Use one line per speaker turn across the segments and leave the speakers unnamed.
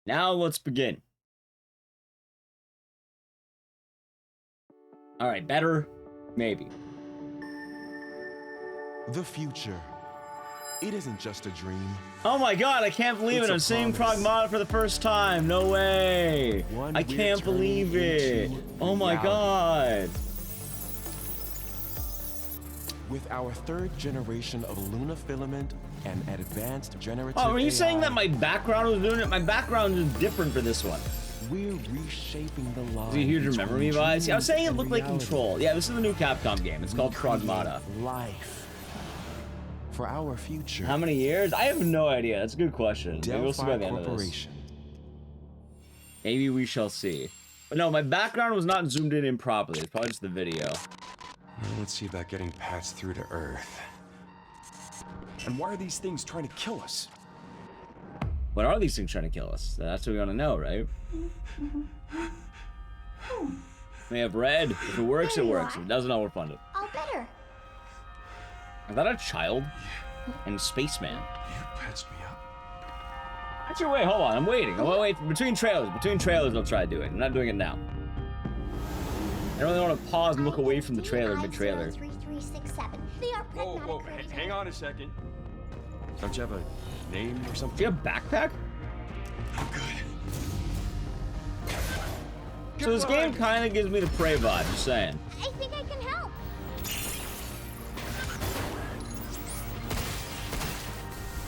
Now let's begin. All right, better, maybe.
The future. It isn't just a dream.
Oh my god, I can't believe it. I'm seeing Pragmata for the first time. No way. I can't believe it. Oh my god.
With our third generation of Luna filament and advanced generative
Oh, are you
AI,
saying that my background was doing it? My background is different for this one.
we're reshaping the line.
Do you remember me, vibes? Yeah, I was saying it
and
looked like
reality.
Control. Yeah, this is the new Capcom game. It's called Pragmata.
Life. For our future.
How many years? I have no idea. That's a good question. Maybe we'll see by the end of this.
Corporation.
Maybe we shall see. But no, my background was not zoomed in properly. It's probably just the video.
Now let's see about getting passed through to Earth. And why are these things trying to kill us?
What are these things trying to kill us? That's what we want to know, right? They have red. If it works, it works. If it doesn't, I'll refund it.
All better.
Is that a child? And Spaceman.
You patched me up.
Actually, wait, hold on. I'm waiting. I'm wait between trailers. Between trailers, I'll try to do it. I'm not doing it now. I don't really want to pause and look away from the trailer mid-trailer.
3367. They are
Whoa, hang on a second. Don't you have a name or something?
Do you have a backpack?
I'm good.
So this game kind of gives me the Prey vibe, just saying.
I think I can help.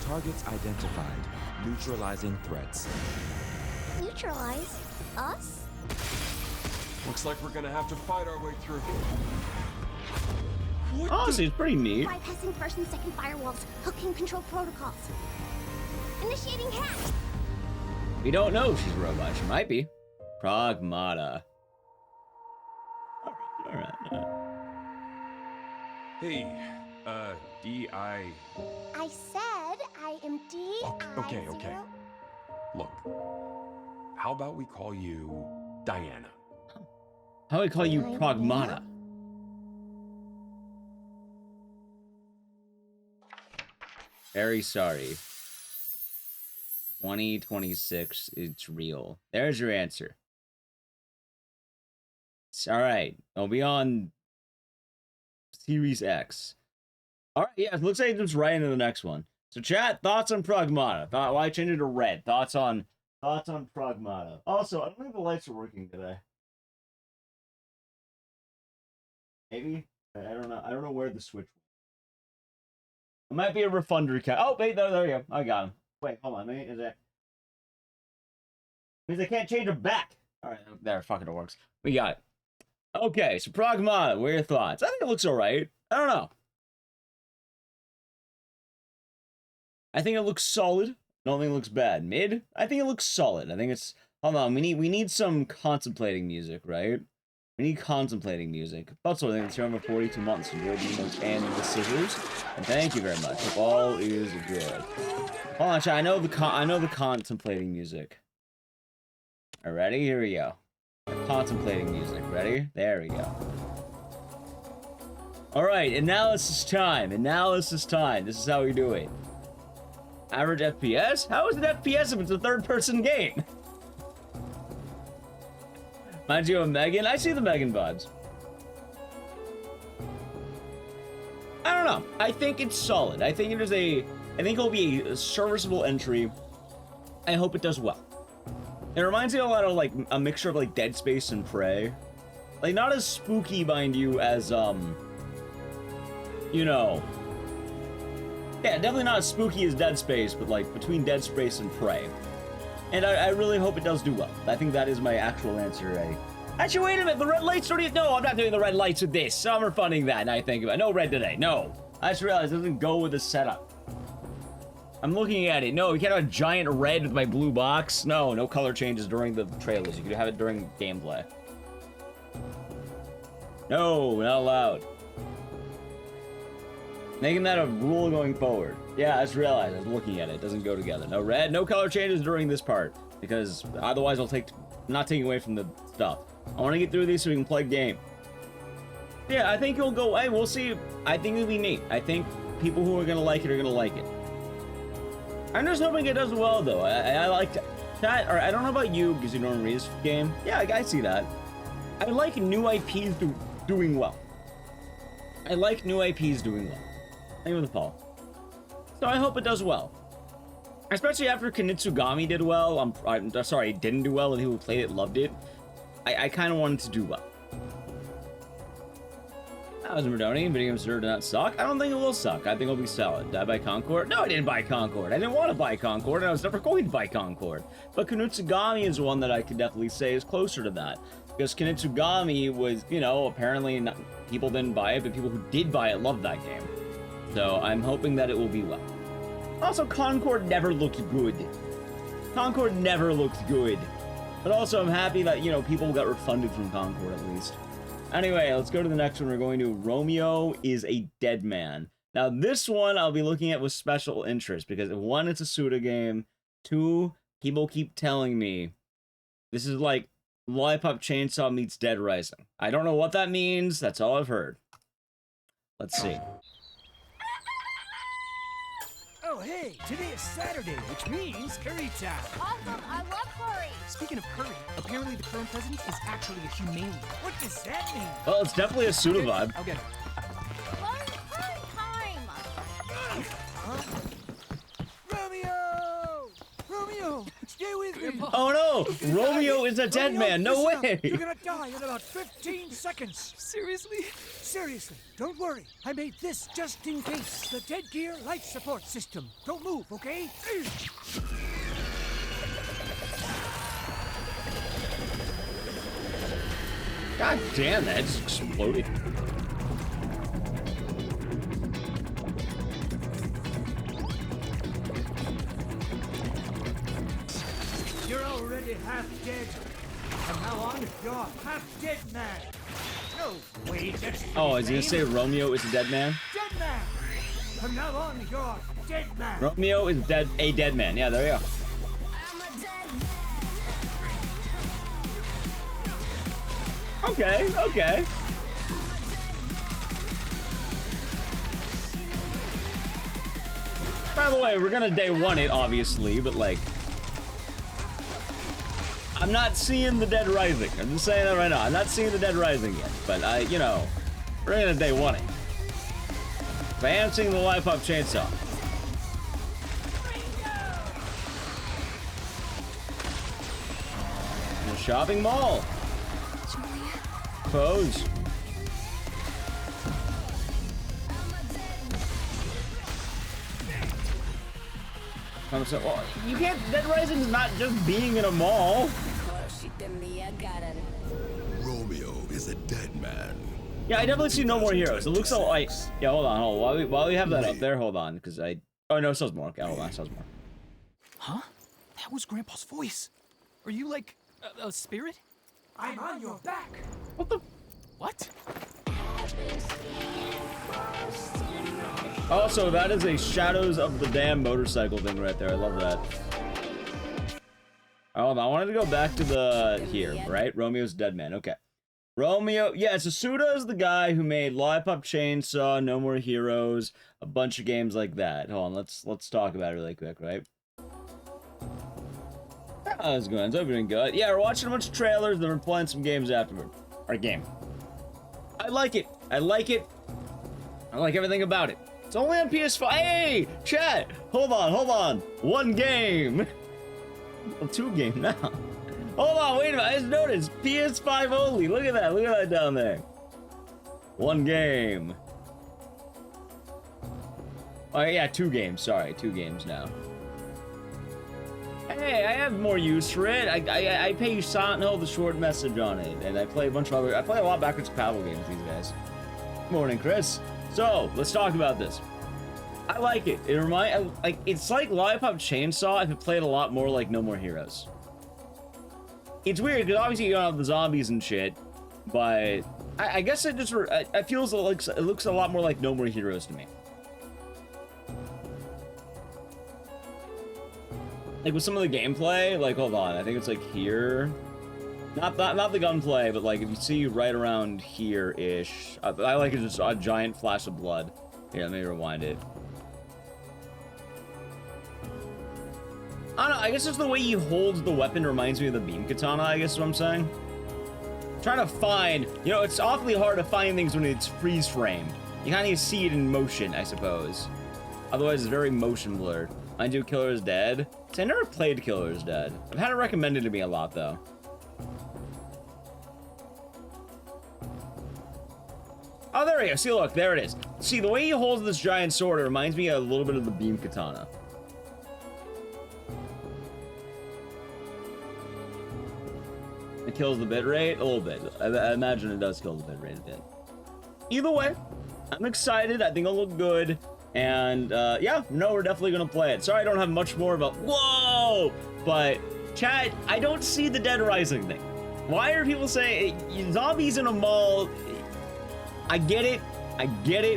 Targets identified. Neutralizing threats.
Neutralize us?
Looks like we're gonna have to fight our way through.
Honestly, it's pretty neat.
Bypassing first and second firewalls. Hooking control protocols. Initiating hack.
We don't know if she's a robot. She might be. Pragmata. Alright.
Hey, D.I.
I said I am D.
Okay. Look, how about we call you Diana?
How do we call you Pragmata? Very sorry. 2026, it's real. There's your answer. Alright, I'll be on Series X. Alright, yeah, it looks like it's right into the next one. So chat, thoughts on Pragmata? Why change it to red? Thoughts on Pragmata. Also, I don't think the lights are working today. Maybe? I don't know. I don't know where the switch was. It might be a refunder cat. Oh, wait, there we go. I got him. Wait, hold on. Is that... Means I can't change it back. Alright, there, fucking it works. We got it. Okay, so Pragmata, what are your thoughts? I think it looks alright. I don't know. I think it looks solid. I don't think it looks bad. Mid? I think it looks solid. I think it's... Hold on, we need some contemplating music, right? We need contemplating music. Also, I think it's here over 42 months. Enjoy the emotes and the scissors. And thank you very much. Hope all is good. Hold on, chat. I know the contemplating music. All right, ready? Here we go. Contemplating music. Ready? There we go. All right, analysis time. Analysis time. This is how we do it. Average FPS? How is it FPS if it's a third-person game? Mind you of Megan? I see the Megan vibes. I don't know. I think it's solid. I think it'll be a serviceable entry. I hope it does well. It reminds me a lot of like a mixture of like Dead Space and Prey. Like not as spooky, mind you, as you know. Yeah, definitely not as spooky as Dead Space, but like between Dead Space and Prey. And I really hope it does do well. I think that is my actual answer, Eddie. Actually, wait a minute, the red lights don't even... No, I'm not doing the red lights with this. So I'm refunding that, and I think about it. No red today, no. I just realized it doesn't go with the setup. I'm looking at it. No, you can't have a giant red with my blue box. No color changes during the trailers. You could have it during gameplay. No, not allowed. Making that a rule going forward. Yeah, I just realized. I was looking at it. It doesn't go together. No red, no color changes during this part. Because otherwise I'll not taking away from the stuff. I want to get through these so we can play game. Yeah, I think it'll go... Hey, we'll see. I think it'll be neat. I think people who are going to like it are going to like it. I'm just hoping it does well, though. I liked Chat, or I don't know about you because you don't read this game. Yeah, I see that. I like new IPs doing well. I like new IPs doing well. Same with Paul. So I hope it does well. Especially after Kunitsugami did well. I'm sorry, it didn't do well, and people who played it loved it. I kind of wanted to do well. That was Merdoni. Video games do not suck. I don't think it will suck. I think it'll be solid. Did I buy Concord? No, I didn't buy Concord. I didn't want to buy Concord, and I was never going to buy Concord. But Kunitsugami is one that I could definitely say is closer to that. Because Kunitsugami was, you know, apparently not, people didn't buy it, but people who did buy it loved that game. So I'm hoping that it will be well. Also, Concord never looked good. Concord never looked good. But also, I'm happy that, you know, people got refunded from Concord at least. Anyway, let's go to the next one. We're going to Romeo is a Dead Man. Now, this one I'll be looking at with special interest because, one, it's a Suda game. Two, people keep telling me this is like Lollipop Chainsaw meets Dead Rising. I don't know what that means. That's all I've heard. Let's see.
Oh, hey, today is Saturday, which means curry time.
Awesome, I love curry.
Speaking of curry, apparently the current president is actually a humane. What does that mean?
Well, it's definitely a Suda vibe.
I'll get it.
Curry time.
Romeo! Romeo, stay with me.
Oh no! Romeo is a dead man. No
listen up.
way!
You're gonna die in about 15 seconds. Seriously? Seriously, don't worry. I made this just in case. The Dead Gear life support system. Don't move, okay?
God damn, that just exploded.
You're already half dead. From now on, you're half dead man. No, wait, that's
Oh, is he gonna say Romeo is a dead man?
dead man. From now on, you're dead man.
Romeo is a dead man. Yeah, there you go. Okay, okay. By the way, we're gonna day one it, obviously, but like, I'm not seeing the Dead Rising. I'm just saying that right now. I'm not seeing the Dead Rising yet, but you know, we're gonna day one it. But I am seeing the Lollipop Chainsaw. The shopping mall. Pose. Well, you can't. Dead Rising is not just being in a mall.
Romeo is a dead man.
Yeah, I definitely see No More Heroes. It looks like. Yeah, hold on. While we have that up there, hold on, because I. Oh no, it says more. Okay, hold on, it says more.
Huh? That was Grandpa's voice. Are you like a spirit? I'm on your back.
What the?
What?
Also, that is a Shadows of the Dam motorcycle thing right there. I love that. Hold on, I wanted to go back to the here, right? Romeo's Dead Man. Okay. Romeo, yeah, so Suda is the guy who made Lollipop Chainsaw, No More Heroes, a bunch of games like that. Hold on, let's talk about it really quick, right? How's it going? It's doing good. Yeah, we're watching a bunch of trailers, then we're playing some games afterward. Our game. I like it. I like it. I like everything about it. It's only on PS5. Hey, chat. Hold on. One game. Well, two games now. Hold on, wait a minute. I just noticed PS5 only. Look at that. Look at that down there. One game. Oh yeah, two games. Sorry, two games now. Hey, I have more use for it. I pay Silent Hill the short message on it, and I play a bunch of other. I play a lot of backwards compatible games these days. Morning, Chris. So let's talk about this. I like it. It's like Lollipop Chainsaw if it played a lot more like No More Heroes. It's weird because obviously you don't have the zombies and shit, but I guess it just it feels like it looks a lot more like No More Heroes to me. Like with some of the gameplay, like hold on, I think it's like here. Not the gunplay, but like if you see right around here-ish. I like it just a giant flash of blood. Here, let me rewind it. I don't know, I guess it's the way he holds the weapon reminds me of the beam katana, I guess is what I'm saying. Trying to find, you know, it's awfully hard to find things when it's freeze framed. You kind of see it in motion, I suppose. Otherwise, it's very motion blurred. Mind you, Killer is Dead. See, I never played Killer is Dead. I've had it recommended to me a lot, though. Oh, there we go. See, look, there it is. See, the way he holds this giant sword, it reminds me a little bit of the beam katana. It kills the bitrate a little bit. I imagine it does kill the bitrate a bit. Either way, I'm excited. I think it'll look good. And yeah, no, we're definitely gonna play it. Sorry I don't have much more about whoa, but chat, I don't see the Dead Rising thing. Why are people saying zombies in a mall? I get it,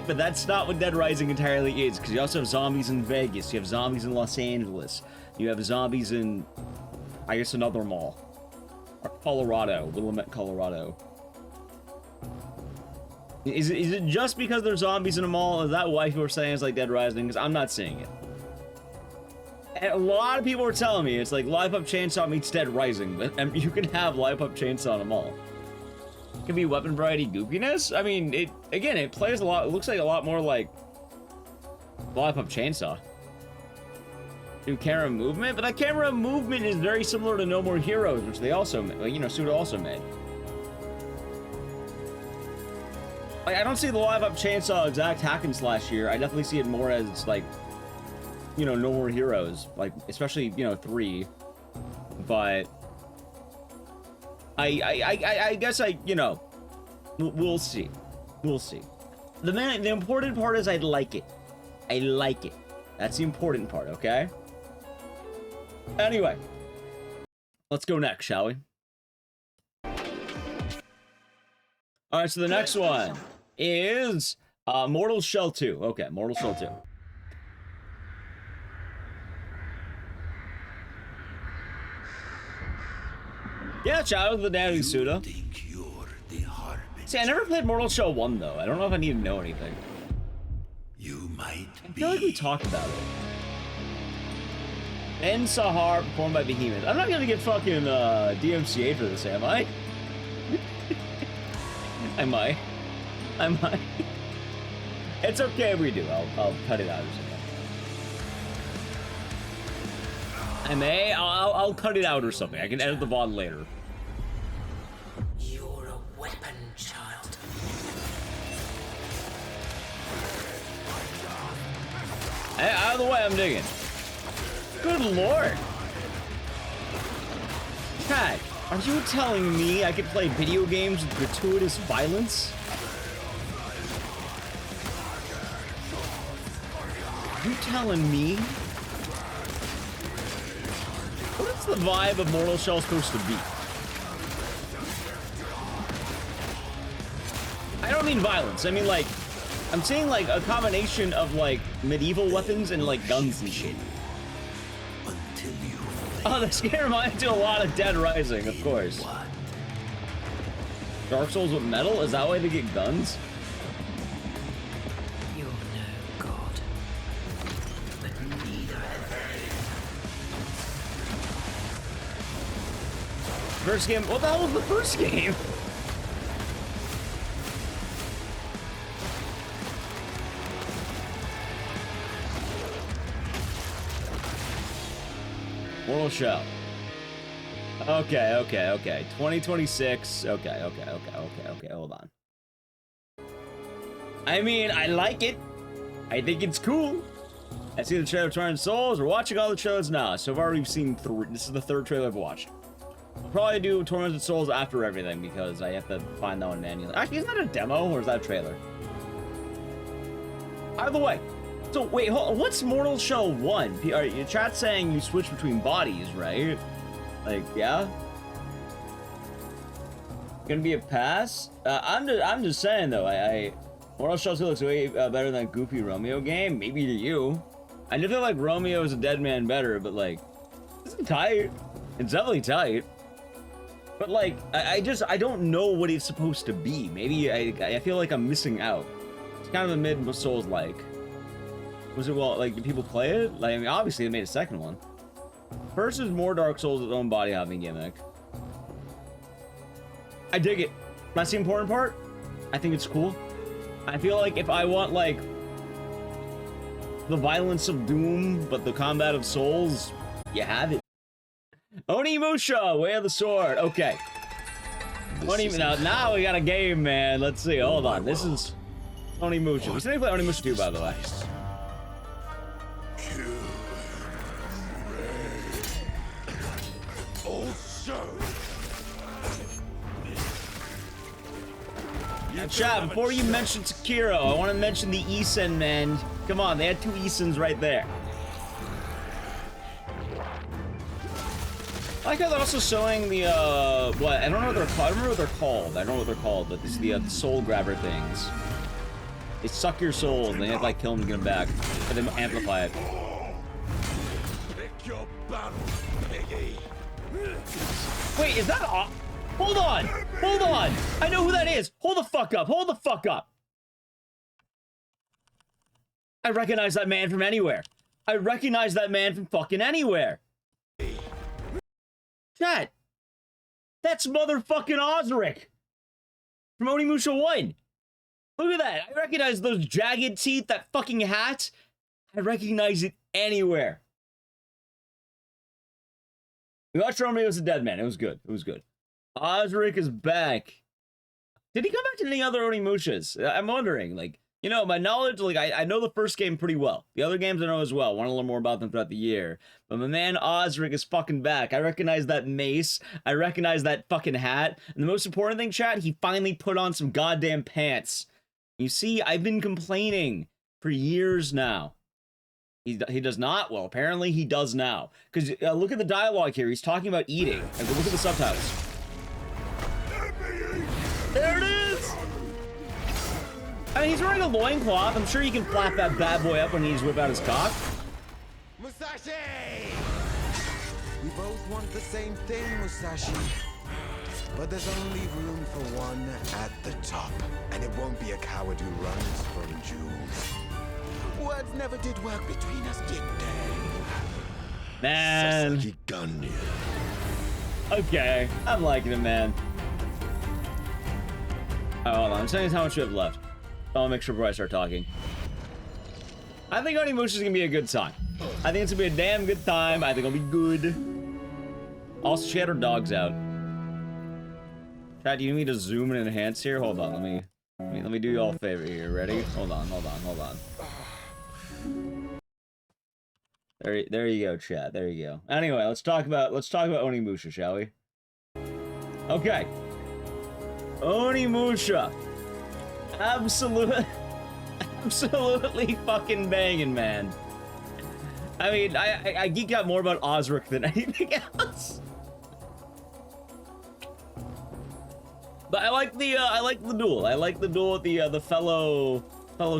but that's not what Dead Rising entirely is, because you also have zombies in Vegas, you have zombies in Los Angeles, you have zombies in, I guess, another mall. Or Colorado, Willamette, Colorado. Is it just because there's zombies in a mall? Is that why people are saying it's like Dead Rising? Because I'm not seeing it. And a lot of people are telling me it's like Live Up Chainsaw meets Dead Rising, but you can have Live Up Chainsaw in a mall. It can be weapon variety goofiness. I mean, it plays a lot. It looks like a lot more like Live Up Chainsaw. Do camera movement, but that camera movement is very similar to No More Heroes, which they also, you know, Suda also made. Like, I don't see the Live Up Chainsaw exact hack and slash here. I definitely see it more as like, you know, No More Heroes, like especially, you know, 3. But I guess you know, we'll see. We'll see. The important part is I like it. I like it. That's the important part, okay? Anyway, let's go next, shall we? All right, so the next one is Mortal Shell 2. Okay, Mortal Shell 2. Yeah, shout out to the Daddy Suda. See, I never played Mortal Shell 1, though. I don't know if I need to know anything.
You might
I feel like we talked about it. En Sahar, performed by Behemoth. I'm not gonna get fucking DMCA for this, am I? I might. It's okay if we do. I'll cut it out or something. I'll cut it out or something. I can edit the VOD later.
You're a weapon, child.
Hey, out of the way, I'm digging. Good lord. Cat, are you telling me I could play video games with gratuitous violence? You telling me? What is the vibe of Mortal Shell supposed to be? I don't mean violence. I mean, like, I'm saying like a combination of like medieval weapons and like guns and shit. Oh, this game reminds you a lot of Dead Rising, of course. Dark Souls with metal? Is that why they get guns?
You're no god, but neither.
First game? What the hell was the first game? Mortal Shell. Okay. 2026. Okay, hold on. I mean, I like it. I think it's cool. I see the trailer of Torrent Souls. We're watching all the trailers now. So far, we've seen 3. This is the 3rd trailer I've watched. I'll probably do Tormented Souls after everything because I have to find that one manually. Actually, isn't that a demo or is that a trailer? Either way. So, wait, hold on. What's Mortal Shell 1? Your chat's saying you switch between bodies, right? Like, yeah? Gonna be a pass? I'm just saying, though, Mortal Shell 2 looks way better than that goofy Romeo game. Maybe to you. I do feel like Romeo is a Dead Man better, but, like, it's tight. It's definitely tight. But, like, I don't know what it's supposed to be. Maybe I feel like I'm missing out. It's kind of a mid-Souls-like. Was it, well, like, did people play it? Like, I mean, obviously they made a second one. First is more Dark Souls' its own body hopping gimmick. I dig it. That's the important part. I think it's cool. I feel like if I want, like, the violence of Doom, but the combat of Souls, you have it. Oni Musha, Way of the Sword. Okay. Now we got a game, man. Let's see. Hold on. This is Oni Musha. We still need to play Oni Musha 2, by the way. Now, chat, before you mention Sekiro, I want to mention the Isen, man. Come on, they had 2 Isens right there. I like how they're also showing the, what? I don't know what they're called. I don't remember what they're called. I don't know what they're called, but this is the soul grabber things. They suck your souls, and they have to, like, kill them to get them back. But they amplify it.
Pick your battle, piggy.
Wait, is that hold on! Hold on! I know who that is! Hold the fuck up! Hold the fuck up! I recognize that man from anywhere. I recognize that man from fucking anywhere. Chat. That's motherfucking Osric from Oni Musha 1. Look at that. I recognize those jagged teeth, that fucking hat. I recognize it anywhere. We watched Romeo as a dead man. It was good. It was good. Osric is back. Did he come back to any other Oni Mushas? I'm wondering, like, you know, my knowledge, like, I know the first game pretty well. The other games I know as well. Want to learn more about them throughout the year. But my man Osric is fucking back. I recognize that mace. I recognize that fucking hat. And the most important thing, chat, he finally put on some goddamn pants. You see, I've been complaining for years now. He does not? Well, apparently he does now. Because look at the dialogue here. He's talking about eating. And look at the subtitles. There it is! I mean, he's wearing a loincloth. I'm sure he can flap that bad boy up when he's whip out his cock.
Musashi! We both want the same thing, Musashi. But there's only room for one at the top. And it won't be a coward who runs from jewels. Words never did work between us, did they?
Man. Okay, I'm liking it, man. Oh, hold on. I'm saying how much you have left. I'll make sure before I start talking. I think Oni Musha is gonna be a good time. I think it's gonna be a damn good time. I think it'll be good. Also, she had her dogs out. Chad, do you need me to zoom and enhance here? Hold on, let me do you all a favor here. Ready? Hold on. There you go, Chad. There you go. Anyway, let's talk about Oni Musha, shall we? Okay. Oni Musha. Absolutely fucking banging, man. I mean, I geek out more about Osric than anything else. But I like the duel. I like the duel with the fellow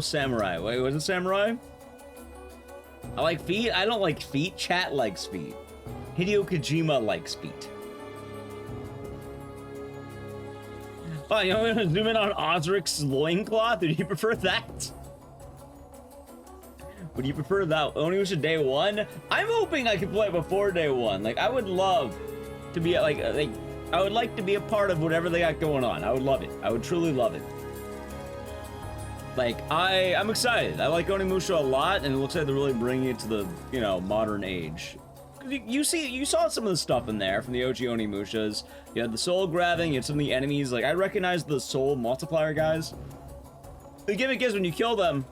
samurai. Wait, was it samurai? I like feet. I don't like feet. Chat likes feet. Hideo Kojima likes feet. Oh, you want me to zoom in on Osric's loincloth? Or do you prefer that? Would you prefer that? Oni Musha day 1? I'm hoping I can play it before day 1. Like, I would love to be like I would like to be a part of whatever they got going on. I would love it. I would truly love it. Like, I'm excited. I like Oni Musha a lot, and it looks like they're really bringing it to the, you know, modern age. You saw some of the stuff in there from the OG Oni Mushas. You had the soul grabbing, you had some of the enemies. Like, I recognize the soul multiplier guys. The gimmick is when you kill them,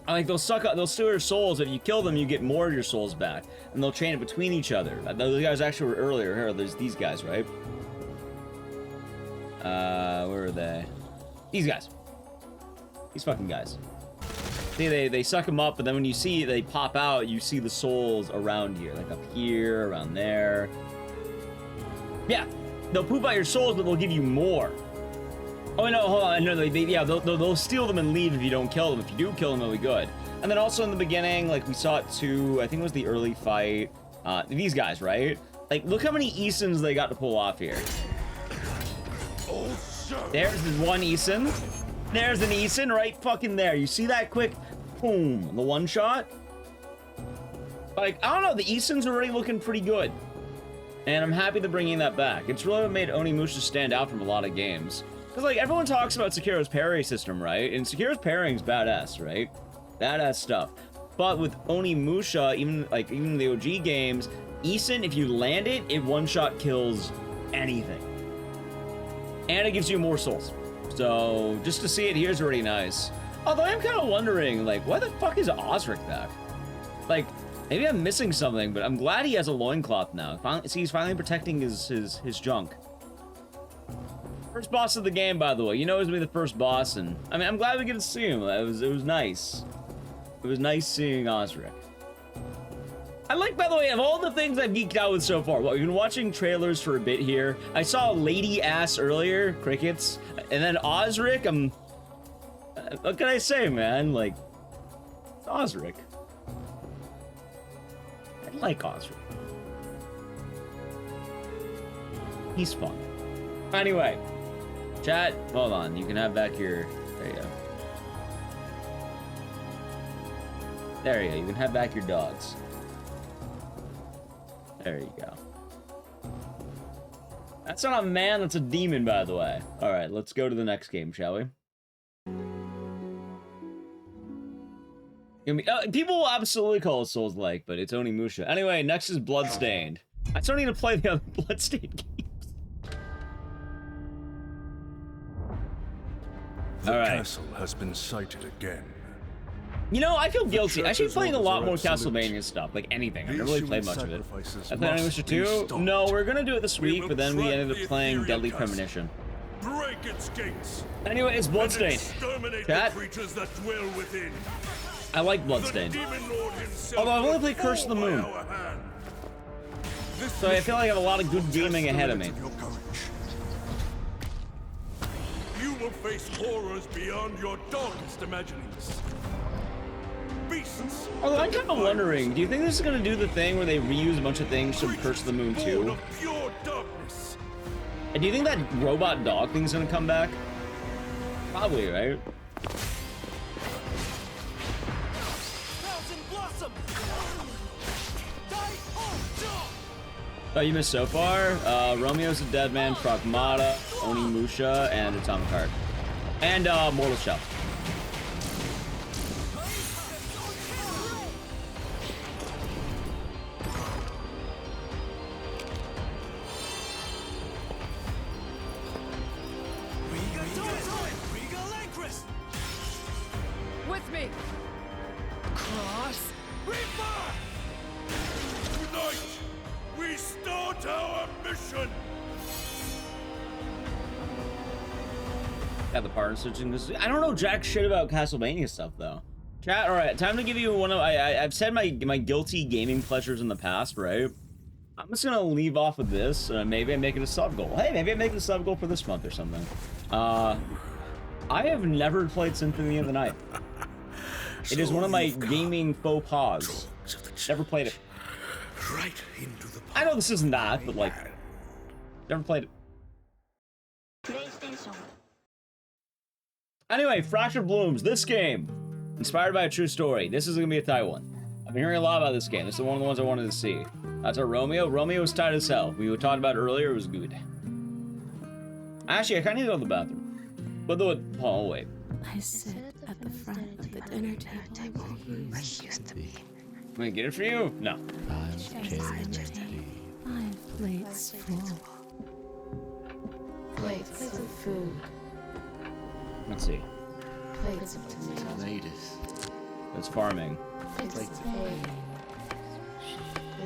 like, they'll steal your souls. If you kill them, you get more of your souls back. And they'll chain it between each other. Those guys actually were earlier. Here, there's these guys, right? Where are they? These guys. These fucking guys. See, they suck them up, but then when you see they pop out, you see the souls around here. Like up here, around there. Yeah, they'll poop out your souls, but they'll give you more. Oh, no, hold on. No, they'll steal them and leave if you don't kill them. If you do kill them, it'll be good. And then also in the beginning, like, we saw it too, I think it was the early fight. These guys, right? Like, look how many Isens they got to pull off here. There's the one Isen. There's an Isen right fucking there. You see that quick? Boom. The one shot? Like, I don't know, the Eason's already looking pretty good. And I'm happy they're bringing that back. It's really what made Oni Musha stand out from a lot of games. Because, like, everyone talks about Sekiro's parry system, right? And Sekiro's parrying's badass, right? Badass stuff. But with Oni Musha, even the OG games, Ison, if you land it, it one-shot kills anything. And it gives you more souls. So, just to see it here is already nice. Although I'm kind of wondering, like, why the fuck is Osric back? Like, maybe I'm missing something, but I'm glad he has a loincloth now. See, he's finally protecting his junk. First boss of the game, by the way. You know, it was gonna be the first boss, and I mean, I'm glad we get to see him. It was nice. It was nice seeing Osric. I like, by the way, of all the things I've geeked out with so far, well, we've been watching trailers for a bit here. I saw Lady Ass earlier, crickets, and then Osric. What can I say, man? Like, it's Osric. I like Osric. He's fun. Anyway, chat, hold on. You can have back your... There you go. There you go. You can have back your dogs. There you go. That's not a man, that's a demon, by the way. Alright, let's go to the next game, shall we? People will absolutely call it Souls-like, but it's Oni Musha. Anyway, next is Bloodstained. I still need to play the other Bloodstained games.
The castle has been sighted again.
You know, I feel guilty. I should be playing a lot more Castlevania stuff, like anything. I've never really played much of it. I played Onimusha 2? No, we're gonna do it this week, but then we ended up playing Deadly Premonition.
Break its gates.
Anyway, it's Bloodstained. Chat. I like Bloodstained. Although I've only played Curse of the Moon. So I feel like I have a lot of good gaming ahead of me.
You will face horrors beyond your darkest imaginings. Beasts.
Although I'm kind of wondering, do you think this is going to do the thing where they reuse a bunch of things from Curse of the Moon 2? And do you think that robot dog thing's going to come back? Probably, right? Oh, you missed so far? Romeo's a Dead Man, Pragmata, Oni Musha, and Atomic Heart. And Mortal Shell.
With me! Cross!
Reaper! Tonight, we start our mission!
Yeah, the partner switching this. I don't know jack shit about Castlevania stuff though. Chat, alright, time to give you one of I've said my guilty gaming pleasures in the past, right? I'm just gonna leave off of this. Maybe I make it a sub goal. Hey, maybe I make it a sub goal for this month or something. I have never played Symphony of the Night. It is one of my gaming faux pas. Never played it.
Right into the
I know this isn't that, but like, never played it. Anyway, Fractured Blooms, this game, inspired by a true story. This is gonna be a tight one. I've been hearing a lot about this game. This is one of the ones I wanted to see. That's our Romeo. Romeo was tight as hell. We were talking about it earlier, it was good. Actually, I kinda need to go to the bathroom. But oh wait.
I sit at the front of the dinner table.
Can we get it for you? No.
5 plates full. Plates of food.
Let's see.
Plates of tomatoes.
That's farming.
Plates of egg.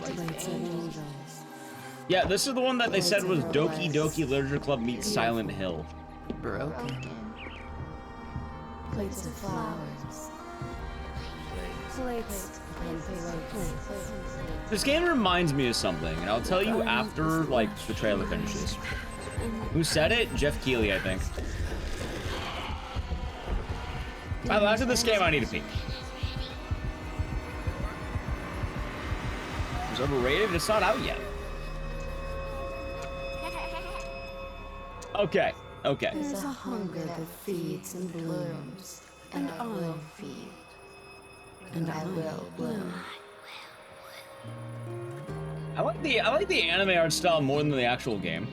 Plates of angels.
Yeah, this is the one that they said was Doki Doki Literature Club meets Silent Hill.
Broken. Plates of flowers. Plates and plates.
This game reminds me of something, and I'll tell you after, like, the trailer finishes. Who said it? Jeff Keighley, I think. By the way, after this game, I need to pee. It's overrated? It's not out yet. Okay, okay.
There's a hunger that feeds and blooms, and I will feed, and I will bloom.
I like the anime art style more than the actual game.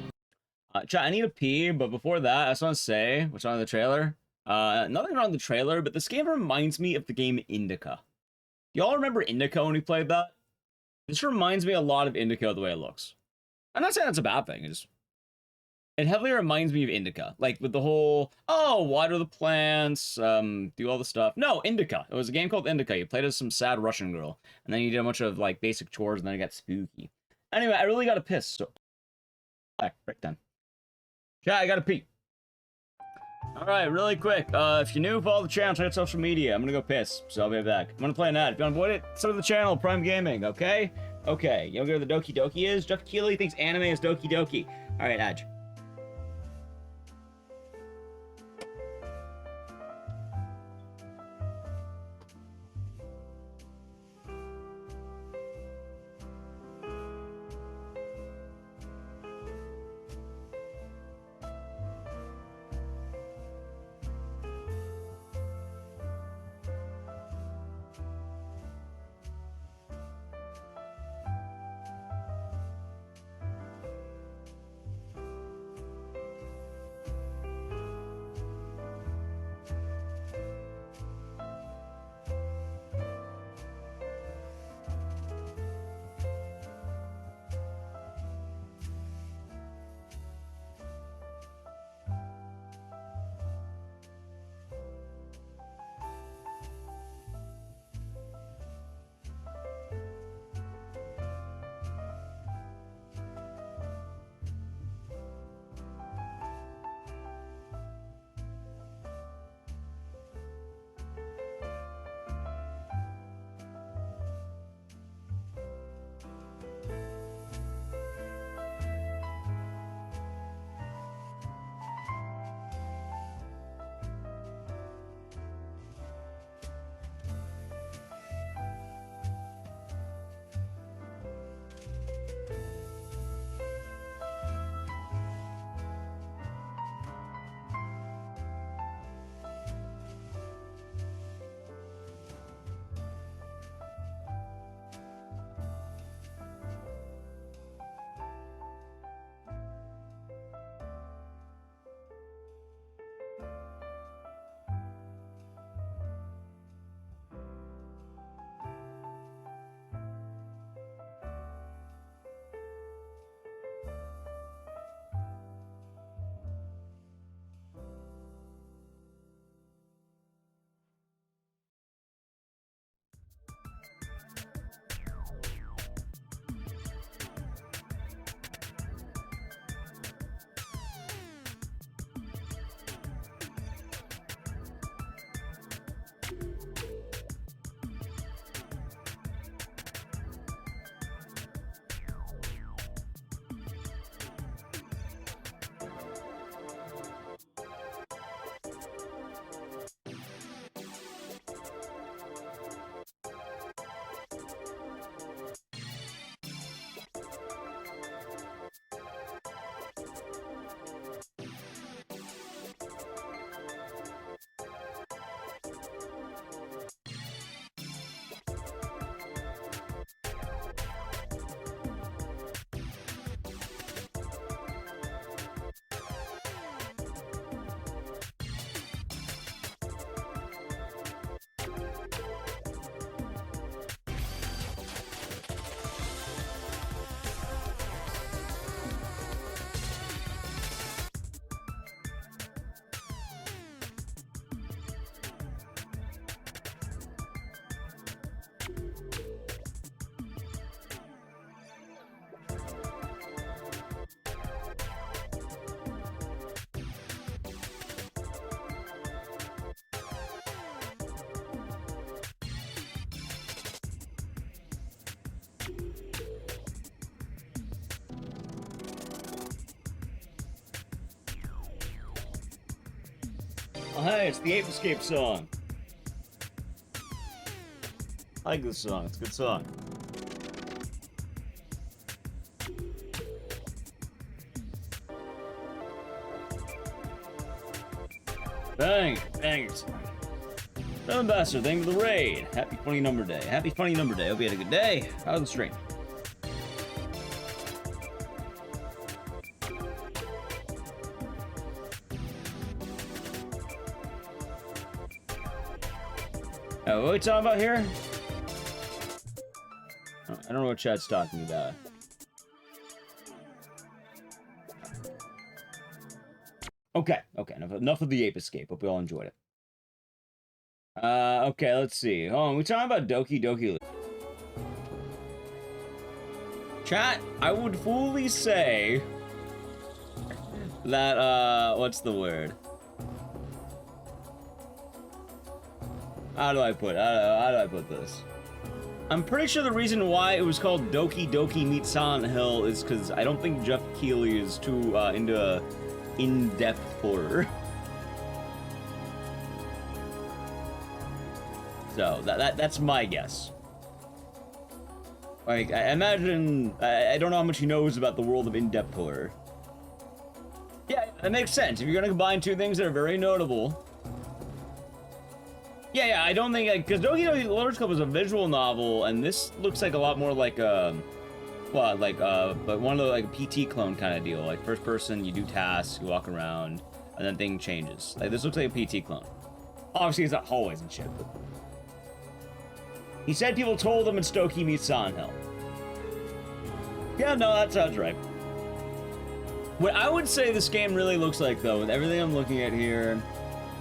Chat, I need a pee, but before that, I just want to say what's on the trailer. Nothing wrong with the trailer, but this game reminds me of the game Indica. Y'all remember Indica when we played that? This reminds me a lot of Indica the way it looks. I'm not saying that's a bad thing. It heavily reminds me of Indica, like with the whole water the plants, do all the stuff. No, Indica. It was a game called Indica. You played as some sad Russian girl, and then you did a bunch of like basic chores, and then it got spooky. Anyway, I really got to piss. So, break time. Yeah, I got to pee. All right, really quick. If you're new, follow the channel, check out social media. I'm gonna go piss, so I'll be back. I'm gonna play an ad. If you want to avoid it, sub to the channel, Prime Gaming. Okay. Okay. You know where the Doki Doki is? Jeff Keighley thinks anime is Doki Doki. All right, Adge. Oh, hey, it's the Ape Escape song. I like this song. It's a good song. Bang! Bang it. Ambassador, thank you for the raid. Happy funny number day. Happy funny number day. Hope you had a good day. How was the stream? What are we talking about here? I don't know what chat's talking about. Okay, enough of the Ape Escape. Hope we all enjoyed it. Okay, let's see. Oh, we're talking about Doki. Chat, I would fully say that, what's the word? How do I put this? I'm pretty sure the reason why it was called Doki Meets Silent Hill is because I don't think Jeff Keighley is too into in-depth horror. So that's my guess. Like, I imagine I don't know how much he knows about the world of in-depth horror. Yeah, that makes sense. If you're gonna combine two things that are very notable. Yeah, I don't think, because Doki Doki Literature Club is a visual novel, and this looks like a lot more like but one of the, like, PT clone kind of deal. Like, first person, you do tasks, you walk around, and then thing changes. Like, this looks like a PT clone. Obviously, it's not hallways and shit, but... He said people told him it's Doki meets Silent Hill. Yeah, no, that sounds right. What I would say this game really looks like, though, with everything I'm looking at here...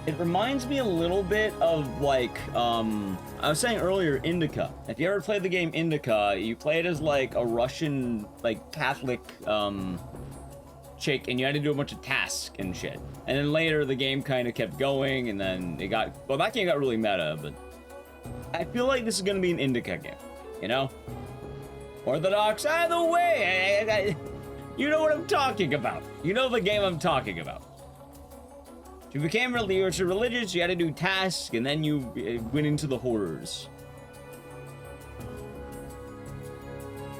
It reminds me a little bit of, like, I was saying earlier, Indica. If you ever played the game Indica, you play it as, like, a Russian, like, Catholic, chick, and you had to do a bunch of tasks and shit. And then later, the game kind of kept going, and then it got... Well, that game got really meta, but... I feel like this is gonna be an Indica game, you know? Orthodox, out of the way! You know what I'm talking about. You know the game I'm talking about. If you became religious, you had to do tasks, and then you went into the horrors.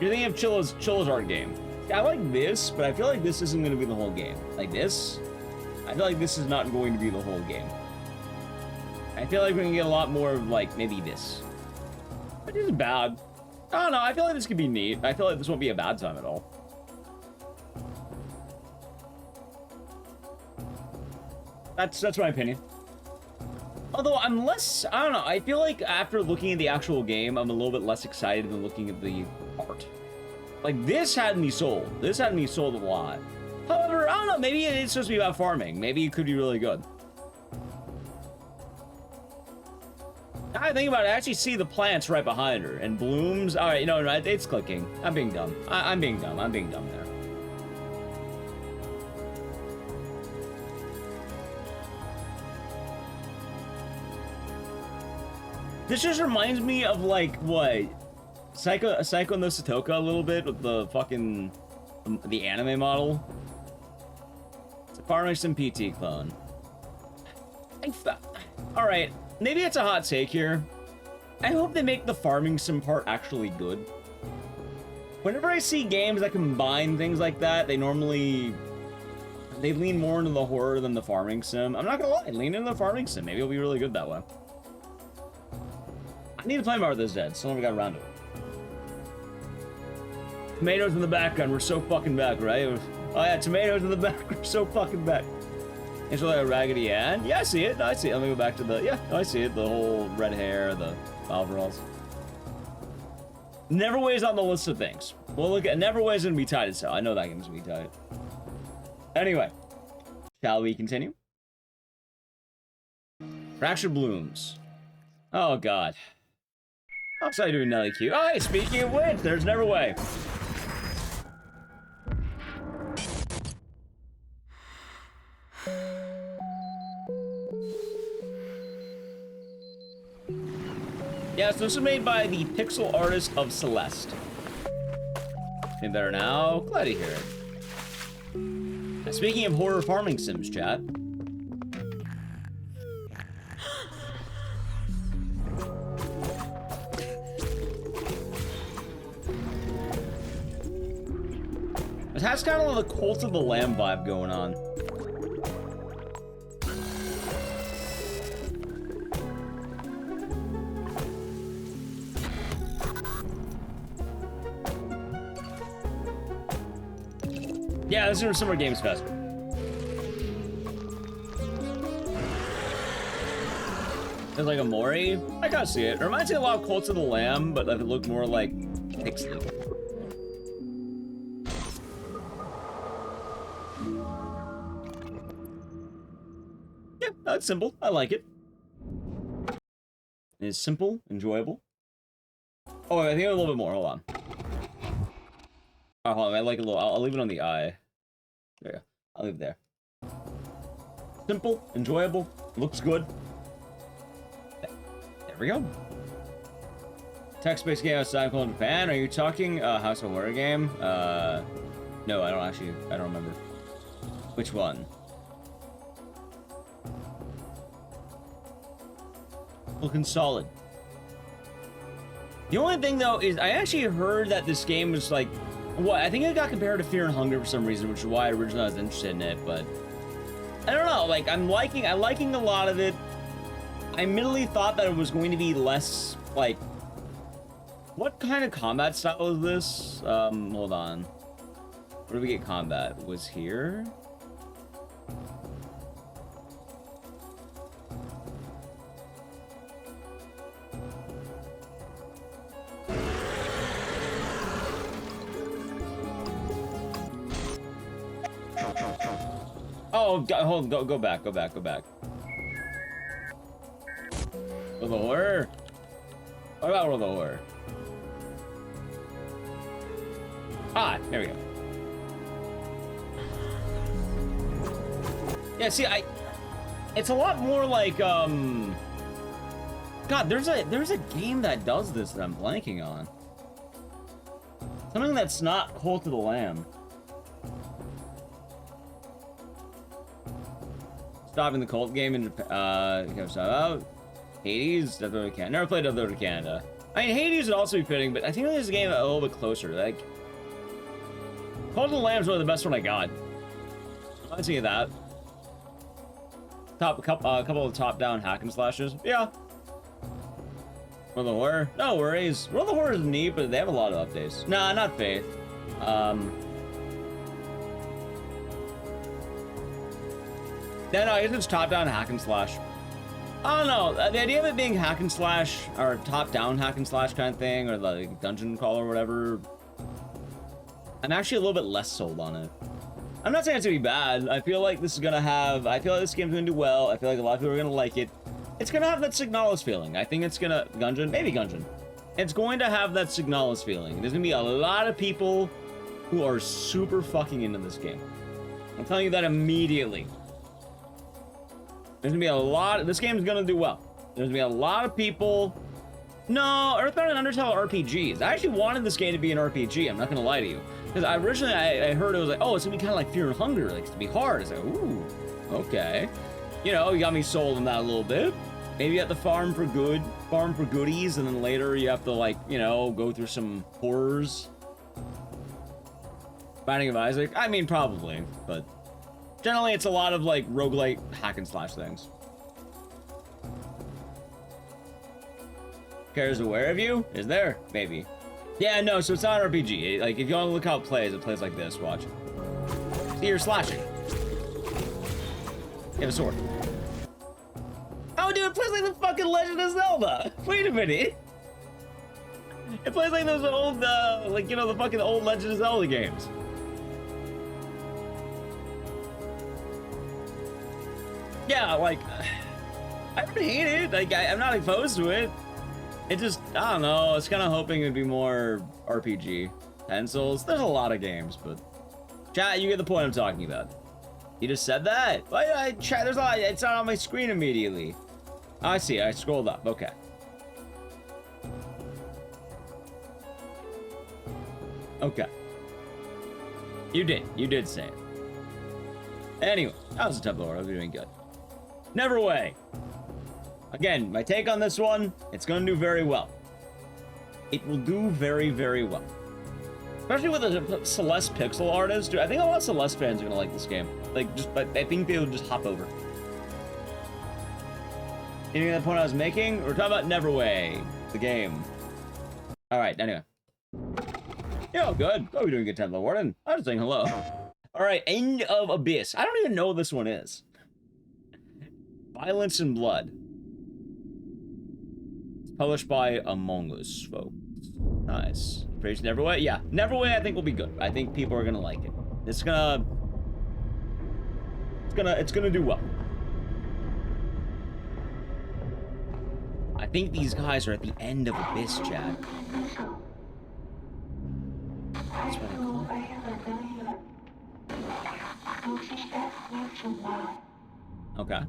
You're thinking of Chilla's art game. I like this, but I feel like this isn't going to be the whole game. Like this, I feel like this is not going to be the whole game. I feel like we're going to get a lot more of, like, maybe this. But this is bad. I don't know, I feel like this could be neat. I feel like this won't be a bad time at all. That's my opinion. Although I'm less, I don't know, I feel like after looking at the actual game, I'm a little bit less excited than looking at the art. Like, this had me sold. This had me sold a lot. However, I don't know, maybe it's supposed to be about farming. Maybe it could be really good. Now I think about it, I actually see the plants right behind her, and blooms. All right, you know, right, it's clicking. I'm being dumb. I'm being dumb. I'm being dumb there. This just reminds me of, like, what? Psycho no Satoka a little bit with the fucking... the anime model. It's a Farming Sim PT clone. Alright, maybe it's a hot take here. I hope they make the Farming Sim part actually good. Whenever I see games that combine things like that, they normally... they lean more into the horror than the Farming Sim. I'm not gonna lie, lean into the Farming Sim. Maybe it'll be really good that way. I need to play Martha's Dead. Still never got around to it. Tomatoes in the background. We're so fucking back, right? Oh yeah, tomatoes in the back. We're so fucking back. It's like a Raggedy Ann. Yeah, I see it. I see it. Let me go back to the... Yeah, I see it. The whole red hair, the overalls. Neverway's on the list of things. Well, look at Neverway's gonna be tight as hell. I know that game's gonna be tight. Anyway, shall we continue? Fractured Blooms. Oh god. How's I doing, Nelly Q? Oh, hey, speaking of which, there's Neverway. Yeah, so this was made by the pixel artist of Celeste. Feeling better now? Glad to hear it. Now, speaking of horror farming sims, chat. It has kind of the Cult of the Lamb vibe going on. Yeah, this is Summer Games Fest. It's like a Mori. I gotta see it. It reminds me a lot of Cult of the Lamb, but like it looked more like pixely. Yeah, that's simple. I like it. It's simple, enjoyable. Oh, I think a little bit more. Hold on. Oh, hold on. I like a little. I'll leave it on the eye. There you go. I'll leave it there. Simple, enjoyable, looks good. There we go. Text-based game outside in Japan. Are you talking House of Horror game? No, I don't remember. Which one? Looking solid. The only thing though is I actually heard that this game was like, what? I think it got compared to Fear and Hunger for some reason, which is why originally I was interested in it, but I don't know, like I'm liking a lot of it. I admittedly thought that it was going to be less like, what kind of combat style is this? Hold on. Where do we get combat? Was here? Oh, hold on, go back. World of Horror? What about World of Horror? Ah, there we go. Yeah, see, it's a lot more like, God, there's a game that does this that I'm blanking on. Something that's not Cult of the Lamb. Stopping the Cult game in Japan. Hades, Death Road to Canada. Never played Death Road to Canada. I mean, Hades would also be fitting, but I think this game a little bit closer. Like, Cult of the Lamb is one of the best one I got. Reminds me of that. A couple of top-down hack and slashes. Yeah. World of Horror. No worries. World of Horror is neat, but they have a lot of updates. Nah, not Faith. No, I guess it's top-down hack and slash. I don't know. The idea of it being hack and slash, or top-down hack and slash kind of thing, or like dungeon crawl or whatever, I'm actually a little bit less sold on it. I'm not saying it's gonna be bad. I feel like this is gonna have. I feel like this game's gonna do well. I feel like a lot of people are gonna like it. It's gonna have that Signalis feeling. I think it's gonna Gungeon, maybe Gungeon. It's going to have that Signalis feeling. There's gonna be a lot of people who are super fucking into this game. I'm telling you that immediately. There's gonna be a lot. This game's gonna do well. There's gonna be a lot of people. No, Earthbound and Undertale RPGs. I actually wanted this game to be an RPG. I'm not gonna lie to you, because originally I heard it was like, oh, it's gonna be kind of like Fear and Hunger, like it's gonna be hard. It's like, ooh, okay. You know, you got me sold on that a little bit. Maybe you have to farm for goodies, and then later you have to, like, you know, go through some horrors. Binding of Isaac. I mean, probably, but. Generally, it's a lot of, like, roguelike hack and slash things. Cares aware of you? Is there? Maybe. Yeah, no, so it's not an RPG. Like, if you want to look how it plays like this. Watch. See, you're slashing. You have a sword. Oh, dude, it plays like the fucking Legend of Zelda. Wait a minute. It plays like those old, like, you know, the fucking old Legend of Zelda games. Yeah, like, I don't hate it. Like, I'm not opposed to it. It just, I don't know. I was kind of hoping it would be more RPG. Pencils. There's a lot of games, but chat, you get the point I'm talking about. You just said that. Why chat? There's a lot. It's not on my screen immediately. Oh, I see. I scrolled up. Okay. Okay. You did say it. Anyway, that was a tough lore. I'll be doing good. Neverway. Again, my take on this one, it's gonna do very well. It will do very, very well. Especially with a Celeste pixel artist. Dude, I think a lot of Celeste fans are gonna like this game. Like, but I think they'll just hop over. Getting that point I was making? We're talking about Neverway, the game. Alright, anyway. Yo, good. Oh, we're doing a good time, Warden. I was saying hello. Alright, End of Abyss. I don't even know what this one is. Violence and Blood. Published by Among Us, folks. Nice. Praise Neverway? Yeah, Neverway I think will be good. I think people are gonna like it. It's gonna do well. I think these guys are at the end of Abyss, chat. That's what I call it. Okay.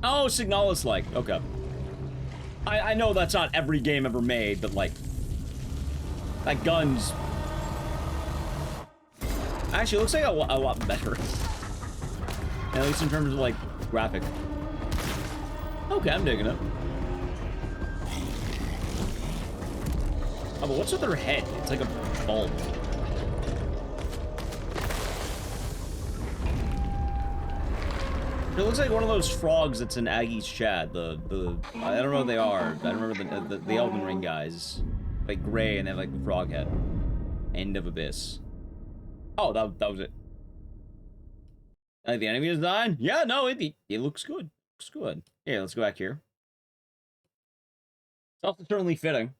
Oh, Signalis like. Okay. I know that's not every game ever made, but like that gun's actually looks like a lot better. At least in terms of like graphic. Okay, I'm digging it. Oh, but what's with their head? It's like a bulb. It looks like one of those frogs that's in Aggie's chat. I don't know what they are. I remember the Elden Ring guys, like gray and they have like the frog head. End of Abyss. Oh, that was it. Like the enemy design? Yeah, no, it looks good. Looks good. Yeah, let's go back here. It's also certainly fitting.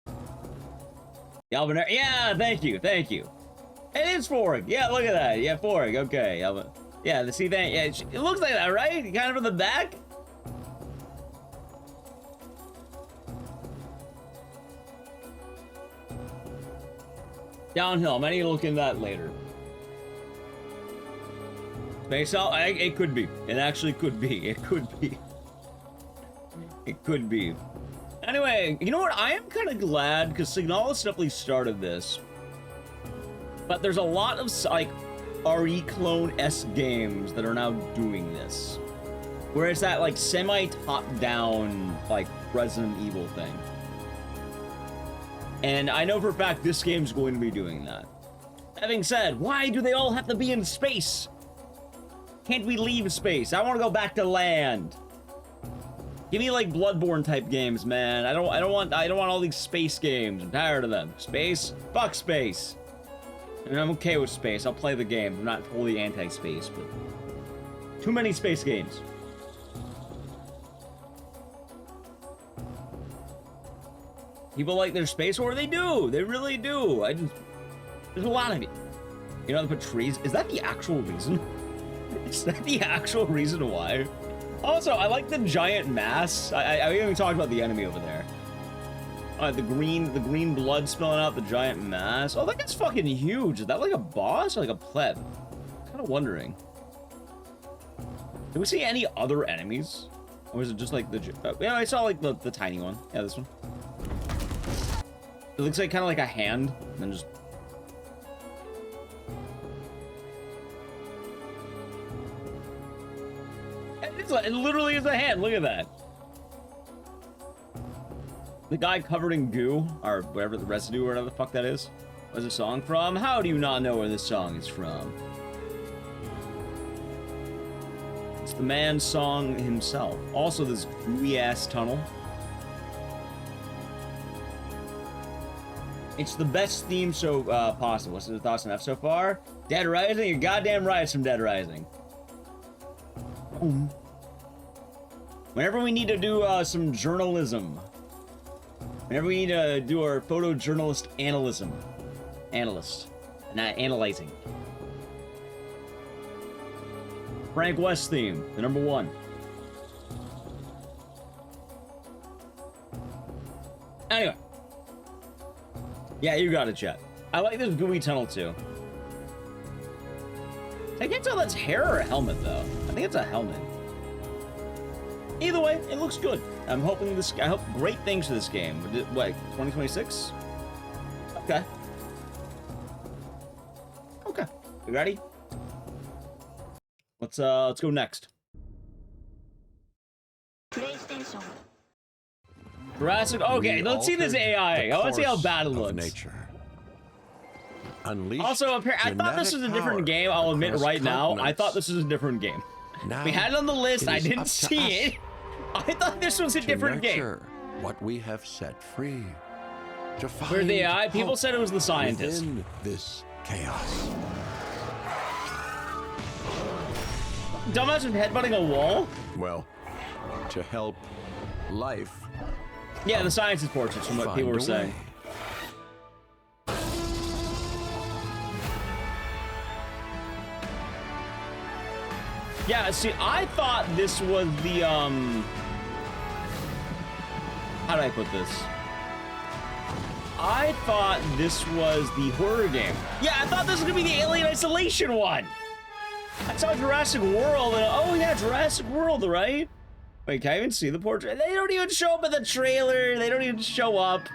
The Alvin. Yeah, thank you. It is Forg. Yeah, look at that. Yeah, Forg. Okay, Alvin. Yeah, see that? Yeah, it looks like that, right? Kind of from the back. Downhill. I need to look into that later. Space out? It could be. It actually could be. It could be. It could be. Anyway, you know what? I am kind of glad because Signalis definitely started this. But there's a lot of like RE clone-esque games that are now doing this. Where it's that like semi-top-down like Resident Evil thing. And I know for a fact this game's going to be doing that. Having said, why do they all have to be in space? Can't we leave space? I want to go back to land. Give me like Bloodborne type games, man. I don't want all these space games. I'm tired of them. Space? Fuck space. And I'm okay with space. I'll play the game. I'm not totally anti-space, but too many space games. People like their space war? They do. They really do. There's a lot of it. You know, they put trees. Is that the actual reason? Is that the actual reason why? Also, I like the giant mass. I even talked about the enemy over there. The green blood spilling out, the giant mass. Oh, that guy's fucking huge. Is that like a boss or like a pleb? I'm kind of wondering. Did we see any other enemies? Or is it just like the... yeah, I saw like the tiny one. Yeah, this one. It looks like kind of like a hand. And then just... It literally is a hand. Look at that. The guy covered in goo, or whatever, the residue or whatever the fuck that is. Where's the song from? How do you not know where this song is from? It's the man's song himself. Also, this gooey-ass tunnel. It's the best theme show possible. What's the thoughts on that so far? Dead Rising? You're goddamn right, it's from Dead Rising. Whenever we need to do some journalism. Whenever we need to do our photojournalist analyst, not analyzing. Frank West theme, the number one. Anyway. Yeah, you got it, chat. I like this gooey tunnel too. I can't tell if that's hair or a helmet though. I think it's a helmet. Either way, it looks good. I'm hoping I hope great things for this game. What, 2026? Okay. Okay. You ready? Let's go next.
PlayStation.
Jurassic. Okay, let's see this AI. Let's see how bad it looks.
Nature. Unleash
also, I thought this was a different game. I'll admit right now, I thought this was a different game.
Now
we had it on the list. I didn't see it. I thought this was a different game.
What we have set free. To find
where the AI? People said it was the scientist.
Within this chaos.
Dumbass was headbutting a wall?
Well, to help life.
Yeah, the science portraits from what people were saying. Yeah, see, I thought this was the, how do I put this? I thought this was the horror game. Yeah, I thought this was gonna be the Alien Isolation one. I saw Jurassic World, and oh yeah, Jurassic World, right? Wait, can I even see the portrait? They don't even show up in the trailer. They don't even show up.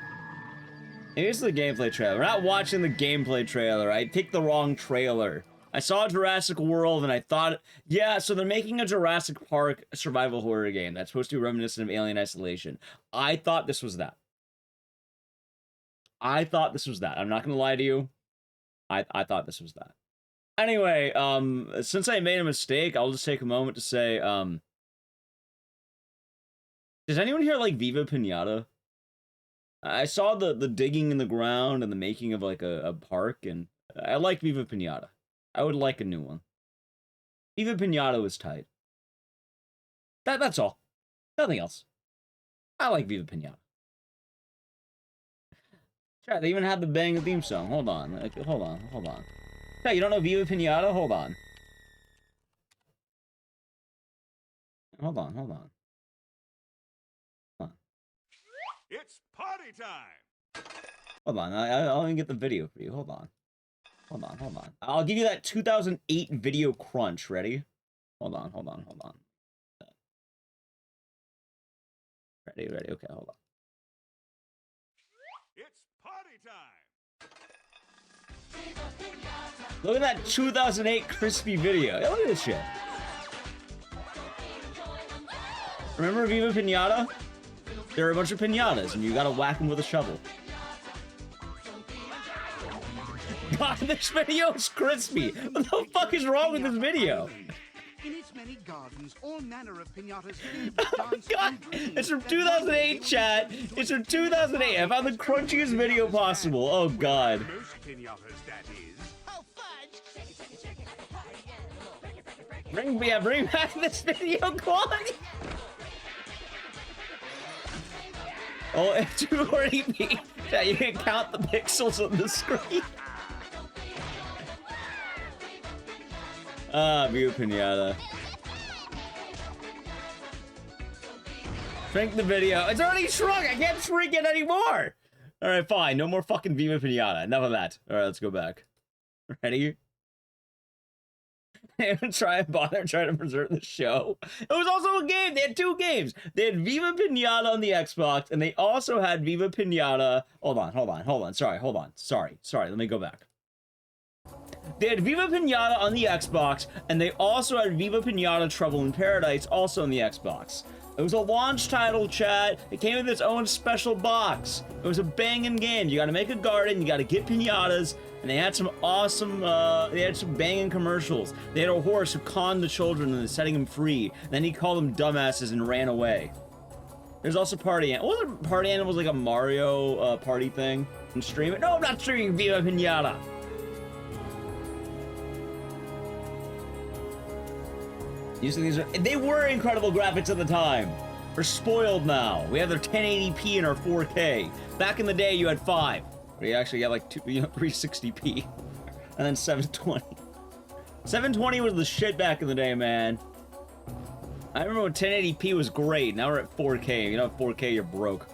Here's the gameplay trailer. We're not watching the gameplay trailer. I picked the wrong trailer. I saw Jurassic World and I thought, yeah, so they're making a Jurassic Park survival horror game that's supposed to be reminiscent of Alien Isolation. I thought this was that. I thought this was that. I'm not gonna lie to you. I thought this was that. Anyway, since I made a mistake, I'll just take a moment to say, does anyone here like Viva Pinata? I saw the digging in the ground and the making of like a park, and I like Viva Pinata. I would like a new one. Viva Pinata was tight. That's all. Nothing else. I like Viva Pinata. Chat, they even had the bang theme song. Hold on. Hold on. Chat, you don't know Viva Pinata? Hold on. Hold on.
It's party time!
Hold on, I'll even get the video for you. Hold on. I'll give you that 2008 video crunch. Ready? Hold on. Ready, okay, hold on.
It's party time!
Look at that 2008 crispy video. Hey, look at this shit. Remember Viva Pinata? There are a bunch of pinatas, and you gotta whack them with a shovel. God, this video is crispy. What the fuck is wrong with this video?
In its many gardens, all manner of pinatas live,
Oh
dance,
God,
and dream.
it's from 2008, chat. It's from 2008. I found the crunchiest video possible. Oh God.
Most pinatas, that is.
Oh, fudge!
Bring back this video quality. Oh, it's 240p. Yeah, you can count the pixels on the screen. View Pinata. Shrink the video. It's already shrunk. I can't shrink it anymore. All right, fine. No more fucking Viva Pinata. Enough of that. All right, let's go back. Ready? They would try to preserve the show. It was also a game. They had two games. They had Viva Pinata on the Xbox, and they also had Viva Pinata. Hold on. Sorry. Let me go back. They had Viva Pinata on the Xbox, and they also had Viva Pinata Trouble in Paradise also on the Xbox. It was a launch title, chat. It came with its own special box. It was a banging game. You gotta make a garden, you gotta get pinatas, and they had some awesome, they had some banging commercials. They had a horse who conned the children and setting them free. Then he called them dumbasses and ran away. There's also Party Animals. Wasn't Party Animals like a Mario party thing? And stream it? No, I'm not streaming Viva Pinata. They were incredible graphics at the time. They're spoiled now. We have their 1080p and our 4K. Back in the day, you had 5. Where you actually got like 360p. And then 720. 720 was the shit back in the day, man. I remember when 1080p was great. Now we're at 4K. You know, at 4K, you're broke.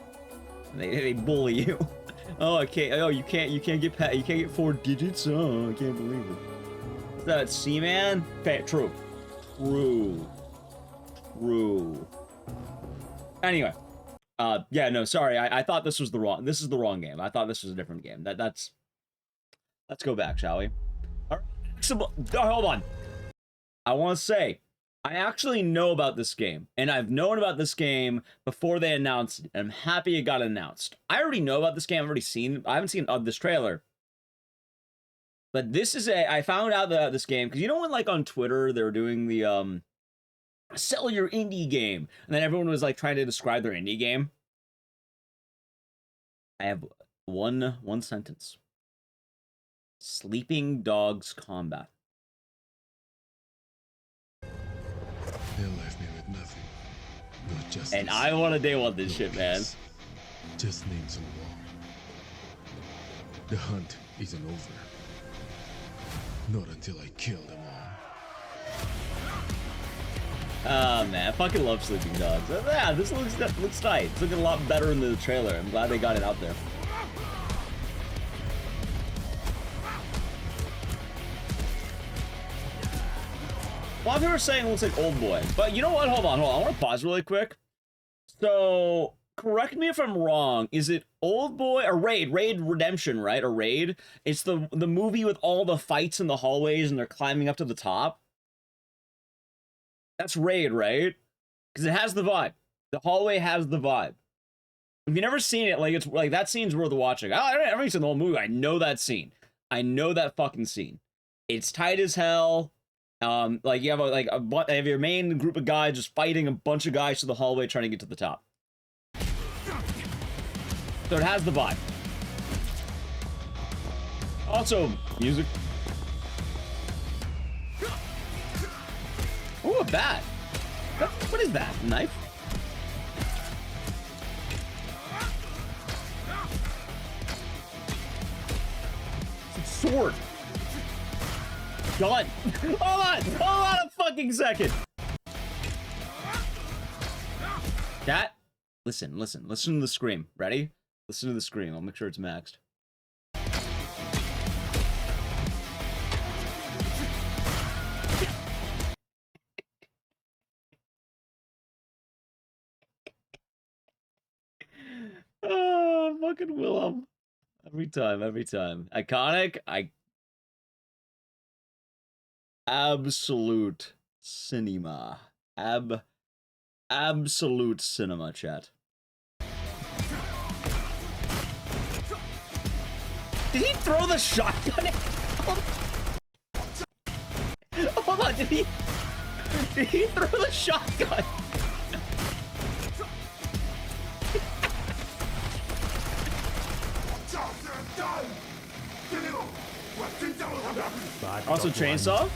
And they bully you. Oh, I can't. Oh, you can't get 4 digits. Oh, I can't believe it. Is that C-Man? Okay, true. Anyway, yeah, no, sorry. I thought this is the wrong game. I thought this was a different game. Let's go back, shall we? All right, hold on. I want to say, I actually know about this game, and I've known about this game before they announced it, and I'm happy it got announced. I already know about this game. I haven't seen this trailer. But this is I found out that this game, because you know when like on Twitter they were doing the sell your indie game, and then everyone was like trying to describe their indie game. I have one sentence. Sleeping Dogs Combat.
They left me with nothing.
And I want to day one this shit, man.
Just names on the wall. The hunt isn't over. Not until I kill them all.
Oh man, I fucking love Sleeping Dogs. Yeah, this looks tight. It's looking a lot better in the trailer. I'm glad they got it out there. A lot of people are saying it looks like Old Boy, but you know what? Hold on. I want to pause really quick. So, correct me if I'm wrong. Is it Old Boy or Raid? Raid Redemption, right? Or Raid? It's the movie with all the fights in the hallways and they're climbing up to the top. That's Raid, right? Because it has the vibe. The hallway has the vibe. If you've never seen it, like it's like that scene's worth watching. I haven't seen the whole movie. I know that scene. I know that fucking scene. It's tight as hell. Like you have have your main group of guys just fighting a bunch of guys to the hallway trying to get to the top. So it has the vibe. Also, music. Ooh, a bat. What is that? A knife? It's a sword. Gun. Hold on a fucking second. That. Listen to the scream. Ready? Listen to the scream. I'll make sure it's maxed. Oh, fucking Willem. Every time. Iconic. Absolute cinema. Absolute cinema, chat. Did he throw the shotgun? Hold on, did he throw the shotgun? Also chainsaw?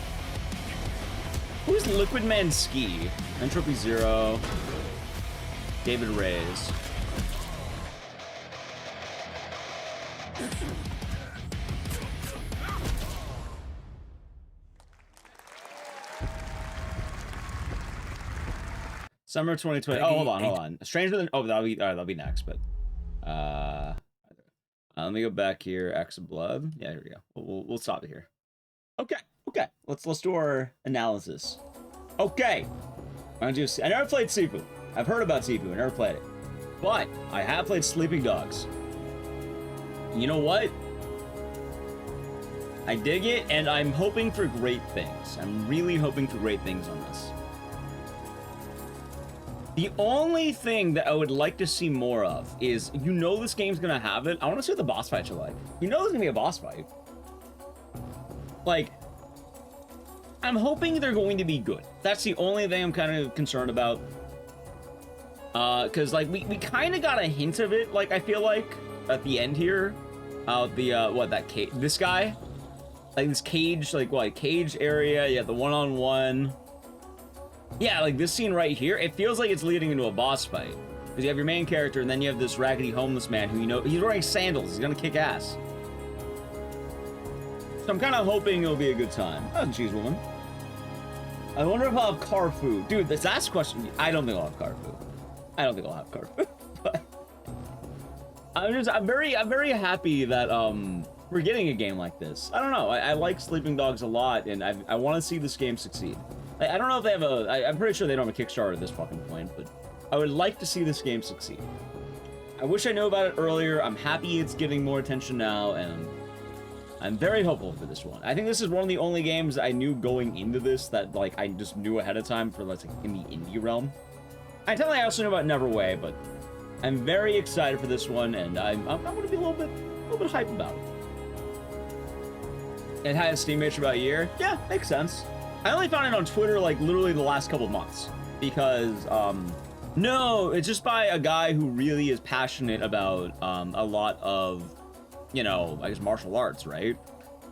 Who's Liquid Man Ski? Entropy Zero. David Reyes. Summer 2020. Oh, hold on. Stranger Than. Oh, that'll be next. But let me go back here. Axe of Blood. Yeah, here we go. We'll stop it here. Okay. Let's do our analysis. Okay. I never played Sifu. I've heard about Sifu. I never played it, but I have played Sleeping Dogs. You know what? I dig it, and I'm hoping for great things. I'm really hoping for great things on this. The only thing that I would like to see more of is, this game's gonna have it. I want to see what the boss fights are like. There's gonna be a boss fight. Like, I'm hoping they're going to be good. That's the only thing I'm kind of concerned about. Because, like, we kind of got a hint of it, like, I feel like, at the end here. This guy? Like, this cage, cage area, yeah, the one-on-one. Yeah, like, this scene right here, it feels like it's leading into a boss fight. Because you have your main character, and then you have this raggedy homeless man who, he's wearing sandals. He's gonna kick ass. So I'm kind of hoping it'll be a good time. Oh, geez, woman. I wonder if I'll have car food. Dude, that's the question. I don't think I'll have car food. But I'm very happy that we're getting a game like this. I don't know. I like Sleeping Dogs a lot, and I want to see this game succeed. I don't know if they have I'm pretty sure they don't have a Kickstarter at this fucking point, but I would like to see this game succeed. I wish I knew about it earlier. I'm happy it's getting more attention now, and I'm very hopeful for this one. I think this is one of the only games I knew going into this that, like, I just knew ahead of time for, like, in the indie realm. I also knew about Neverway, but I'm very excited for this one, and I'm going to be a little bit hyped about it. It had a Steam for about a year. Yeah, makes sense. I only found it on Twitter, like, literally the last couple of months, because, no, it's just by a guy who really is passionate about, a lot of, I guess martial arts, right?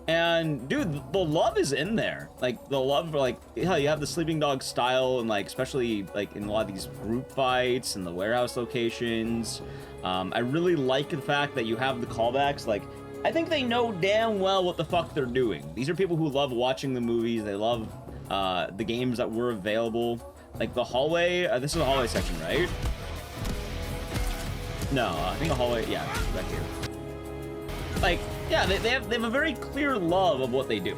And dude, the love is in there. Like the love, like hell, you have the sleeping dog style, and like especially like in a lot of these group fights and the warehouse locations. I really like the fact that you have the callbacks. Like I think they know damn well what the fuck they're doing. These are people who love watching the movies. They love the games that were available. Like the hallway. This is a hallway section, right? No, I think a hallway. Yeah, back here. Like. Yeah, they have a very clear love of what they do.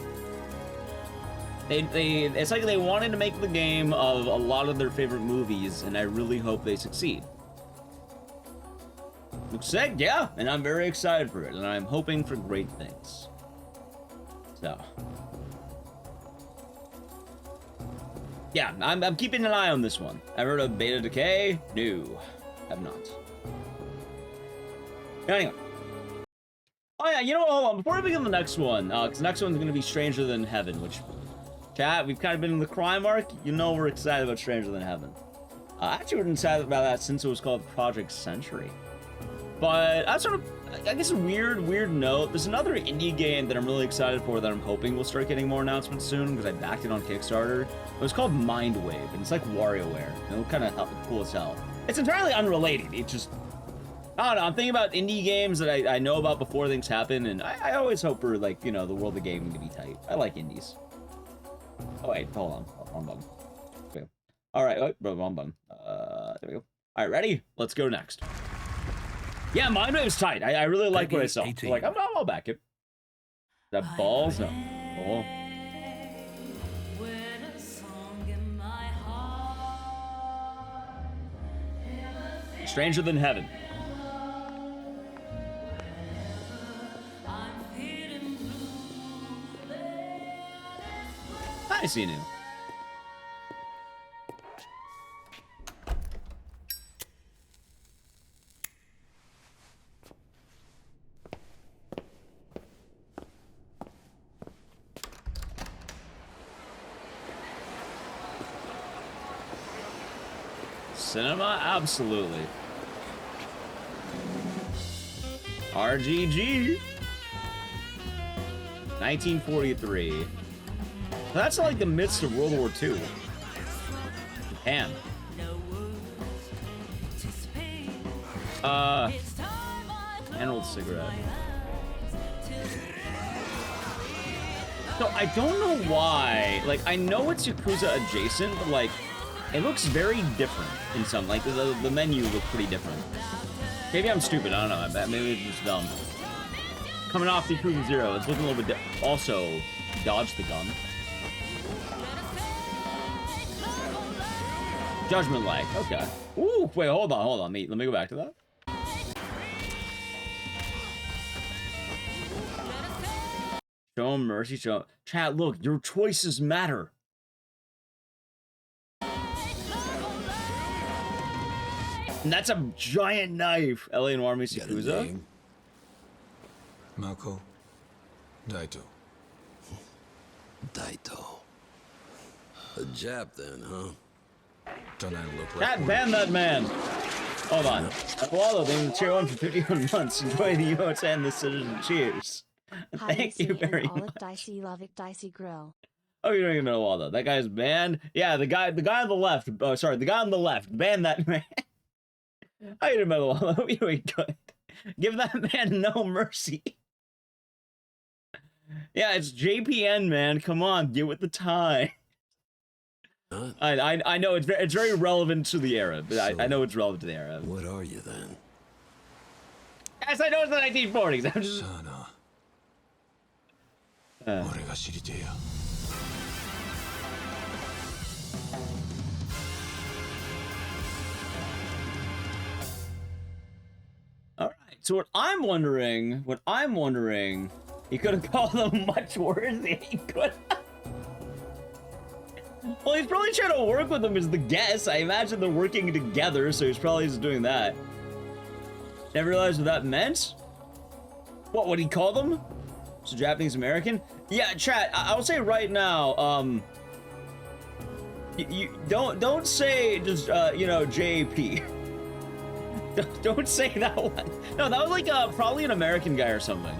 It's like they wanted to make the game of a lot of their favorite movies, and I really hope they succeed. Looks sick, yeah, and I'm very excited for it, and I'm hoping for great things. So, yeah, I'm keeping an eye on this one. I've heard of Beta Decay? No, have not. Anyway. Oh yeah, you know what, hold on, before we begin the next one, because the next one's going to be Stranger Than Heaven, which, chat, we've kind of been in the crime arc, you know we're excited about Stranger Than Heaven. Actually, we've been excited about that since it was called Project Century. But, that's sort of, I guess a weird note, there's another indie game that I'm really excited for that I'm hoping will start getting more announcements soon, because I backed it on Kickstarter. It was called Mindwave, and it's like WarioWare, and it looked kind of cool as hell. It's entirely unrelated, it's just... I don't know, I'm thinking about indie games that I know about before things happen, and I always hope for, like, you know, the world of gaming to be tight. I like indies. Oh, wait, hold on. Wrong button. Okay. Alright, wrong button. There we go. Alright, ready? Let's go next. Yeah, Mindwave's tight. I really like what I saw. So, like, I'll back it. Is that balls? No. Oh. Stranger Than Heaven. I see you. Cinema? Absolutely. RGG. 1943. That's like the midst of World War II. Japan. An old cigarette. So I don't know why. Like, I know it's Yakuza adjacent, but like, it looks very different in some. Like, the menu looks pretty different. Maybe I'm stupid. I don't know. Maybe it's just dumb. Coming off the Yakuza 0, it's looking a little bit. Also, dodge the gun. Judgment lag. Okay. Ooh, wait, hold on. Let me go back to that. Show him mercy, show him. Chat, look, your choices matter. And that's a giant knife. LA Noir meets Yakuza.
Mako. Daito.
Daito. A Jap then, huh?
Don't I look like
Chat, ban that man. Hold on. Wallow, thank you for cheer 1 for 51 months. Enjoy the emotes and the citizen cheers. Thank you very much.
Dicey Lovic Dicey Grill.
Oh, you don't even know Waldo. That guy's banned. Yeah, the guy on the left. Oh, sorry, the guy on the left. Ban that man. How you doing, Waldo? Hope you're doing good. Give that man no mercy. Yeah, it's JPN, man. Come on, get with the time.
Huh?
I know it's very relevant to the era, but I know it's relevant to the era.
What are you then?
Yes, I know it's the 1940s. I'm just. All right. So what I'm wondering, he could have called them much worse. He could. Well, he's probably trying to work with them is the guess. I imagine they're working together, so he's probably just doing that. Never realized what that meant? What would he call them? So Japanese American? Yeah, chat, I'll say right now, you don't say just, you know, JP. Don't say that one. No, that was like, probably an American guy or something.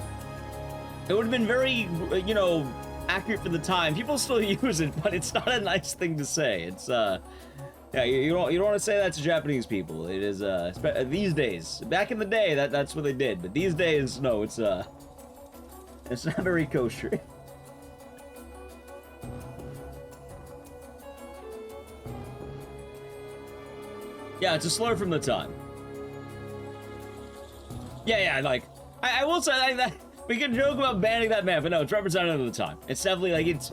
It would have been very, you know, accurate for the time. People still use it, but it's not a nice thing to say. It's, yeah, you don't want to say that to Japanese people. It is, these days. Back in the day, that's what they did. But these days, no, it's not very kosher. Yeah, it's a slur from the time. Yeah, like, I will say like that. We can joke about banning that man, but no, it's representative of the time. It's definitely like it's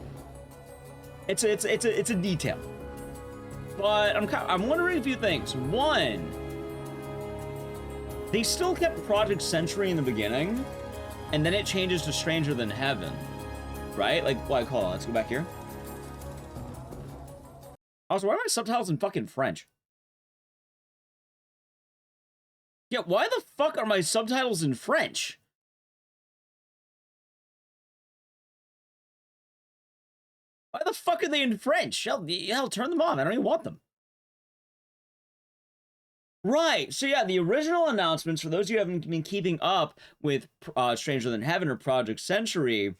a detail. But I'm wondering a few things. One, they still kept Project Century in the beginning, and then it changes to Stranger Than Heaven, right? Like, hold on, let's go back here. Also, why are my subtitles in fucking French? Yeah, why the fuck are my subtitles in French? Why the fuck are they in French? Hell, turn them on. I don't even want them. Right. So yeah, the original announcements, for those of you who haven't been keeping up with Stranger Than Heaven or Project Century,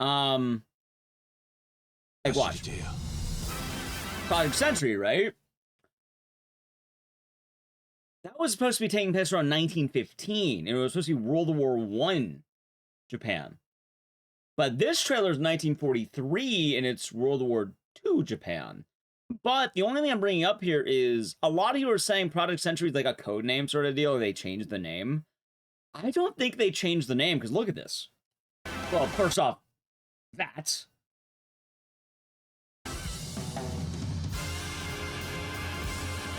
like what? Project Century, right? That was supposed to be taking place around 1915, and it was supposed to be World War I Japan. But this trailer is 1943, and it's World War II Japan. But the only thing I'm bringing up here is a lot of you are saying Project Century is like a code name sort of deal, or they changed the name. I don't think they changed the name, because look at this. Well, first off, that.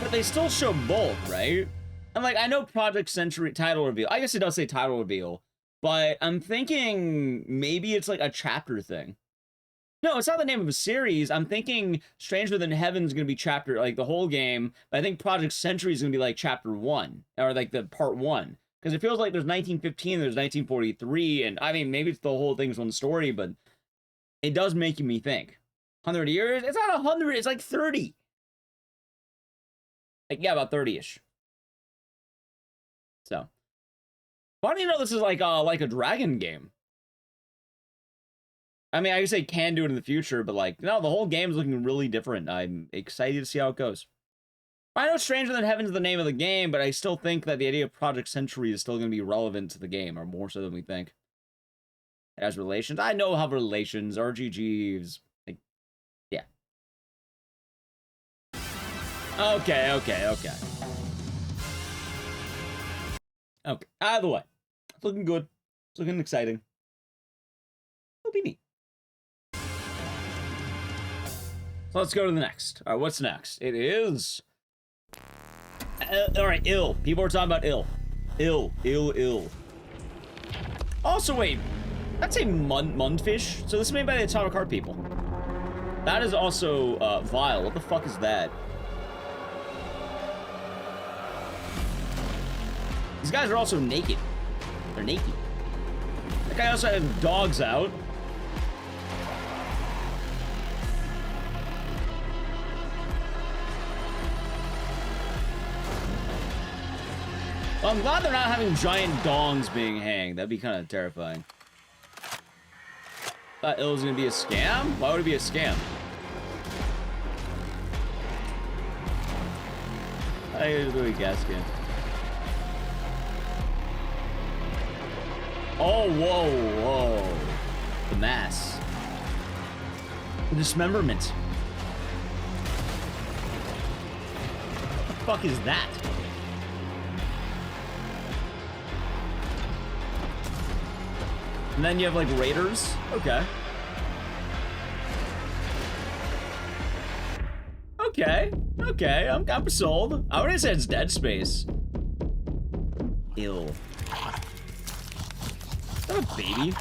But they still show both, right? And like, I know Project Century title reveal. I guess it does say title reveal. But I'm thinking maybe it's like a chapter thing. No, it's not the name of a series. I'm thinking Stranger Than Heaven's going to be chapter, like the whole game. But I think Project Century is going to be like chapter 1, or like the part 1. Because it feels like there's 1915, there's 1943, and I mean, maybe it's the whole thing's one story, but it does make me think. 100 years? It's not 100, it's like 30. Like, yeah, about 30-ish. So. Why do you know this is like a dragon game? I mean, I guess they can do it in the future, but like, no, the whole game is looking really different. I'm excited to see how it goes. I know Stranger Than Heaven is the name of the game, but I still think that the idea of Project Century is still going to be relevant to the game, or more so than we think. It has relations. I know how relations, RGGs, like, yeah. Okay. Okay, either way. It's looking good. It's looking exciting. It'll be neat. So let's go to the next. All right, what's next? It is... all right, ill. People are talking about ill. Ill. Also, wait. That's a mundfish. So this is made by the Atomic Heart people. That is also vile. What the fuck is that? These guys are also naked. They're naked. That guy also has dogs out. Well, I'm glad they're not having giant dongs being hanged. That'd be kind of terrifying. Thought it was gonna be a scam? Why would it be a scam? I think it was really gaskin. Oh, whoa. The mass. The dismemberment. What the fuck is that? And then you have like raiders. Okay. Okay, I'm sold. I wouldn't say it's Dead Space. Ill. Is that a baby?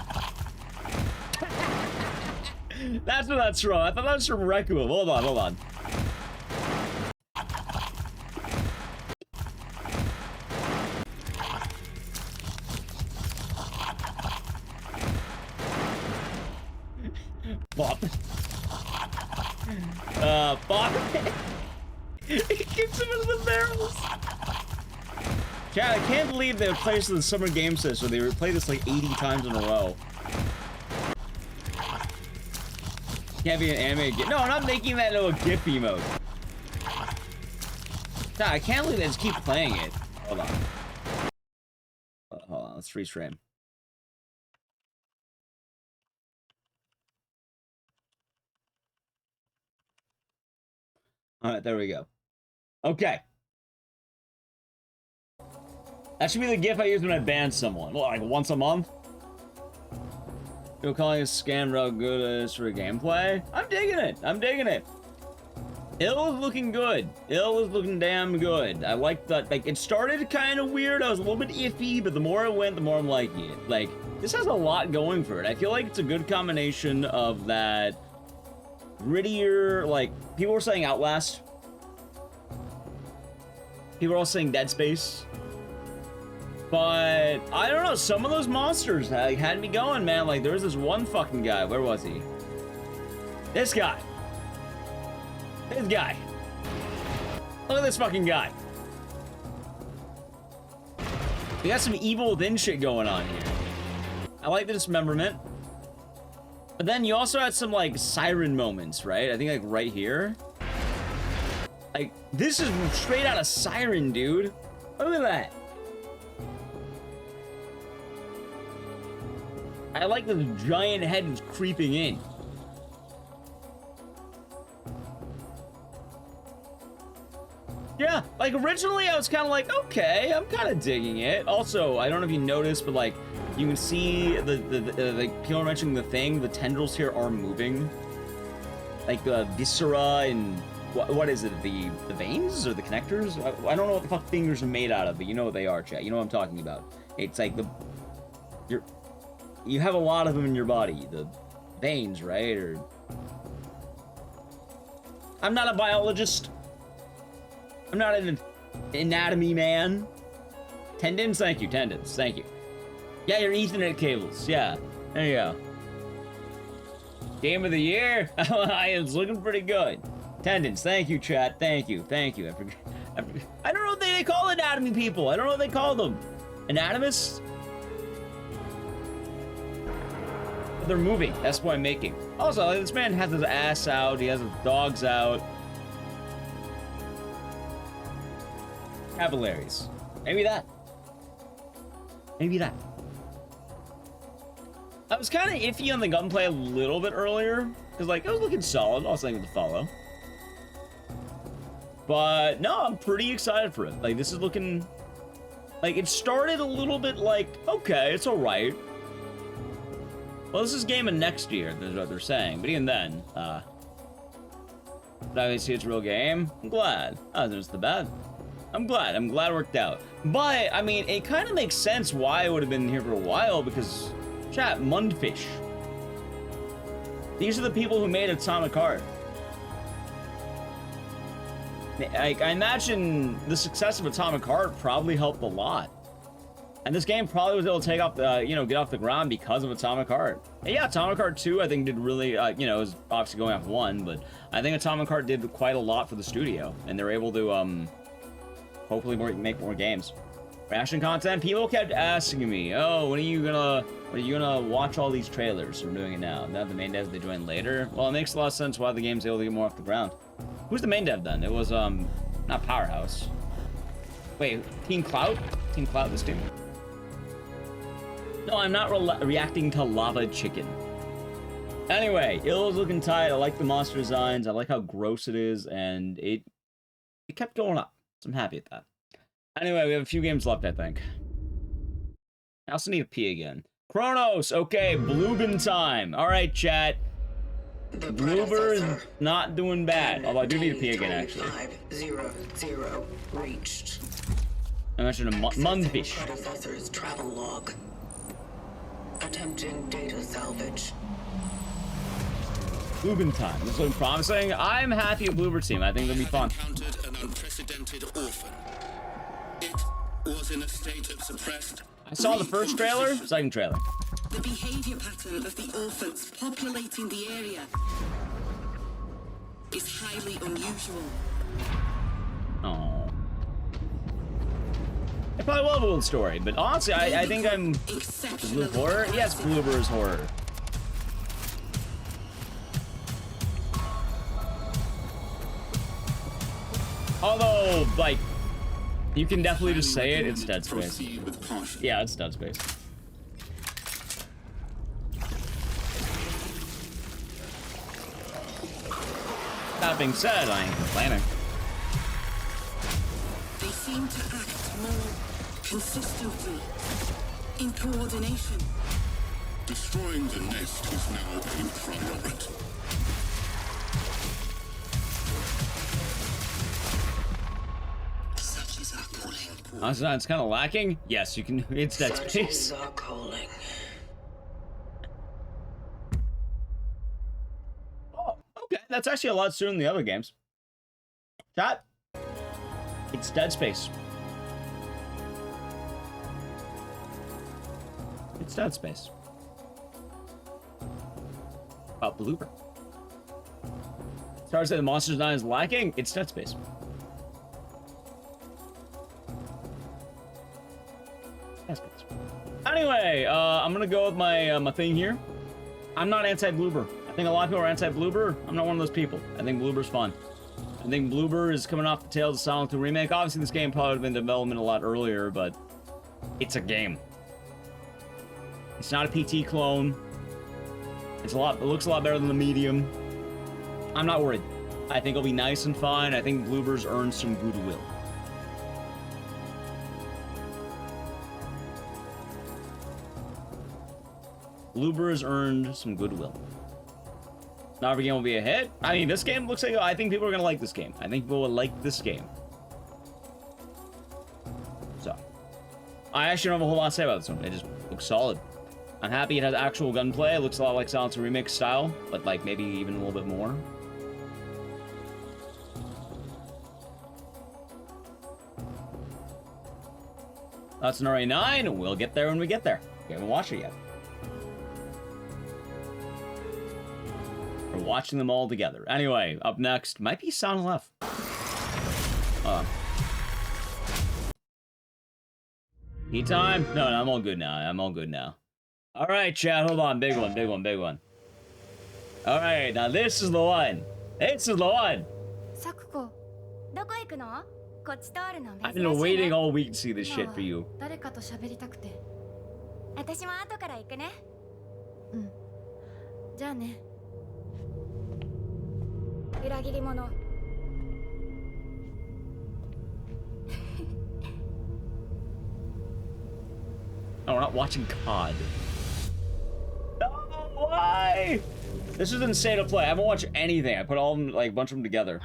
That's what that's from. I thought that was from Requiem. Hold on. Bop. Bop. He kicks him into the barrels. Chad, I can't believe they replaced the Summer Game System. They replayed this like 80 times in a row. Can't be an anime GIF. No, I'm not making that into a GIF emote. Chad, I can't believe they just keep playing it. Hold on. Hold on, let's restream. Alright, there we go. Okay. That should be the GIF I use when I ban someone. What, like once a month? You're calling a scam real good it is for gameplay? I'm digging it. I'm digging it. Ill is looking good. Ill is looking damn good. I like that. Like, it started kind of weird. I was a little bit iffy, but the more it went, the more I'm liking it. Like, this has a lot going for it. I feel like it's a good combination of that grittier, like, people were saying Outlast. People are all saying Dead Space. But, I don't know, some of those monsters had me going, man. Like, there was this one fucking guy. Where was he? This guy. This guy. Look at this fucking guy. We got some Evil Within shit going on here. I like the dismemberment. But then you also had some, like, siren moments, right? I think, like, right here. Like, this is straight out of Siren, dude. Look at that. I like the giant head was creeping in. Yeah, like originally I was kind of like, okay, I'm kind of digging it. Also, I don't know if you noticed, but like, you can see the people are mentioning the thing, the tendrils here are moving. Like the viscera and what is it? The veins or the connectors? I don't know what the fuck fingers are made out of, but you know what they are, chat. You know what I'm talking about. It's like you have a lot of them in your body, the veins, right? Or I'm not a biologist. I'm not an anatomy man. Tendons, thank you. Tendons, thank you. Yeah, your Ethernet cables. Yeah, there you go. Game of the year. It's looking pretty good. Tendons, thank you, chat. Thank you, thank you. I don't know what they call anatomy people. I don't know what they call them. Anatomists. They're moving. That's the point I'm making. Also, like, this man has his ass out. He has his dogs out. Capillaries. Maybe that. Maybe that. I was kind of iffy on the gunplay a little bit earlier. Because, like, it was looking solid. I was thinking to follow. But, no, I'm pretty excited for it. Like, this is looking... Like, it started a little bit like, okay, it's alright. Well, this is game of next year, that's what they're saying. But even then, obviously it's a real game. I'm glad. Oh, there's the bad. I'm glad it worked out. But, I mean, it kind of makes sense why it would have been here for a while, because, chat, Mundfish. These are the people who made Atomic Heart. Like, I imagine the success of Atomic Heart probably helped a lot. And this game probably was able to take off the, get off the ground because of Atomic Heart. And yeah, Atomic Heart 2, I think, did really, it was obviously going off 1, but I think Atomic Heart did quite a lot for the studio. And they're able to, hopefully make more games. Reaction content, people kept asking me, oh, when are you gonna watch all these trailers? We're doing it now. Now the main devs, they join later. Well, it makes a lot of sense why the game's able to get more off the ground. Who's the main dev then? It was, not Powerhouse. Wait, Team Clout? Team Clout, this team? No, I'm not reacting to Lava Chicken. Anyway, Ill's looking tight. I like the monster designs. I like how gross it is, and it kept going up. So I'm happy at that. Anyway, we have a few games left, I think. I also need to pee again. Cronos! Okay, Bluebin time. Alright, chat. Bloober is not doing bad. Although I do need to pee again, actually.
500 reached.
I mentioned a Mundfish.
Predecessor's travel log. Attempting data salvage.
Bluebin time. This is looking promising. I'm happy with Bloober team. I think it'll be fun.
Encountered an unprecedented orphan. It was in a state of suppressed.
I saw the first trailer, second trailer.
The behavior pattern of the orphans populating the area is highly unusual.
Oh. It probably will have a little story, but honestly, I think I'm... Blue horror? Yes, Bloober is horror. Although, like, you can definitely just say it, it's Dead Space. Yeah, it's Dead Space. That being said, I ain't complaining.
They seem to act more consistently, in coordination. Destroying the nest is now a priority. Such is our calling.
It's kind of lacking. Yes, you can. It's Dead Space.
Such is our calling.
Oh, okay. That's actually a lot sooner than the other games. Chat. It's Dead Space. It's Dead Space. About Blooper. Sorry to say the Monsters 9 is lacking. It's Dead Space. Dead Space. Anyway, I'm gonna go with my my thing here. I'm not anti-Bloober. I think a lot of people are anti-Bloober. I'm not one of those people. I think Bloober's fun. I think Bloober is coming off the tails of Silent Hill remake. Obviously, this game probably would have been in development a lot earlier, but it's a game. It's not a PT clone. It's a lot. It looks a lot better than the medium. I'm not worried. I think it'll be nice and fine. I think Bloober's earned some goodwill. Bloober has earned some goodwill. Not every game will be a hit. I mean, this game looks like... I think people are going to like this game. I think people will like this game. So. I actually don't have a whole lot to say about this one. It just looks solid. I'm happy it has actual gunplay. It looks a lot like Silent Hill Remix style. But, like, maybe even a little bit more. That's an RA9. We'll get there when we get there. We haven't watched it yet. We're watching them all together. Anyway, up next might be Sound Left. Eat time? No, I'm all good now. I'm all good now. All right, chat. Hold on. Big one, big one, big one. All right, now this is the one. This is the one. I've been waiting all week to see this shit for you. No, we're not watching COD. No, why? This is insane to play. I haven't watched anything. I put all of them, like, a bunch of them together.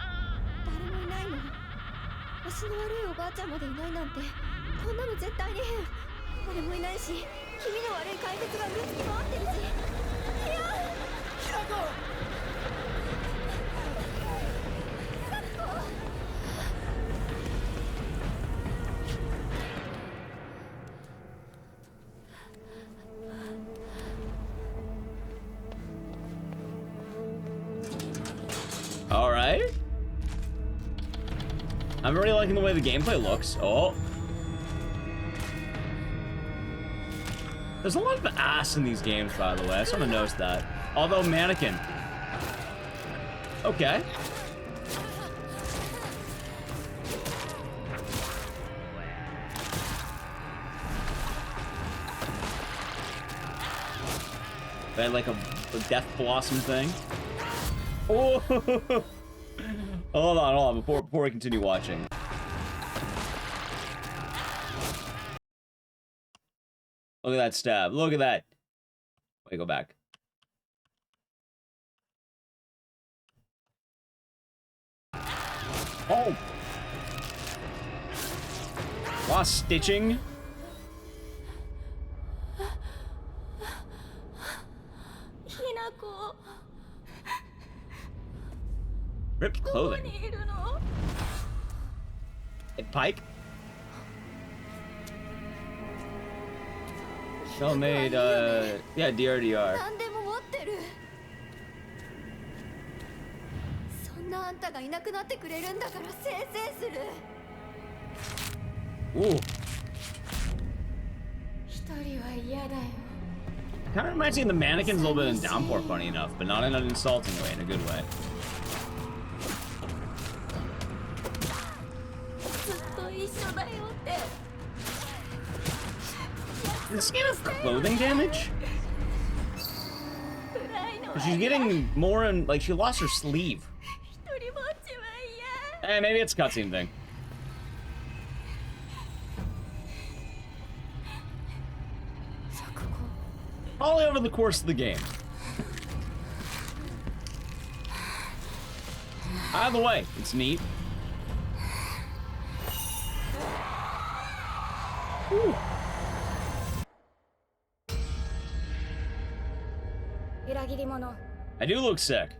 All right. I'm really liking the way the gameplay looks. Oh. There's a lot of ass in these games, by the way. I sort of noticed that. Although mannequin. Okay. They had like a death blossom thing. Oh. Hold on, before we continue watching. Look at that stab. Look at that. Wait, go back. Oh! Lost stitching. Ripped clothing. Pike? So made, yeah, DRDR. Ooh. Kind of reminds me of the mannequins a little bit in Downpour, funny enough, but not in an insulting way, in a good way. Does this game have clothing damage? She's getting more and like she lost her sleeve. Eh, maybe it's a cutscene thing. All over the course of the game. Either way, it's neat. Whew. I do look sick.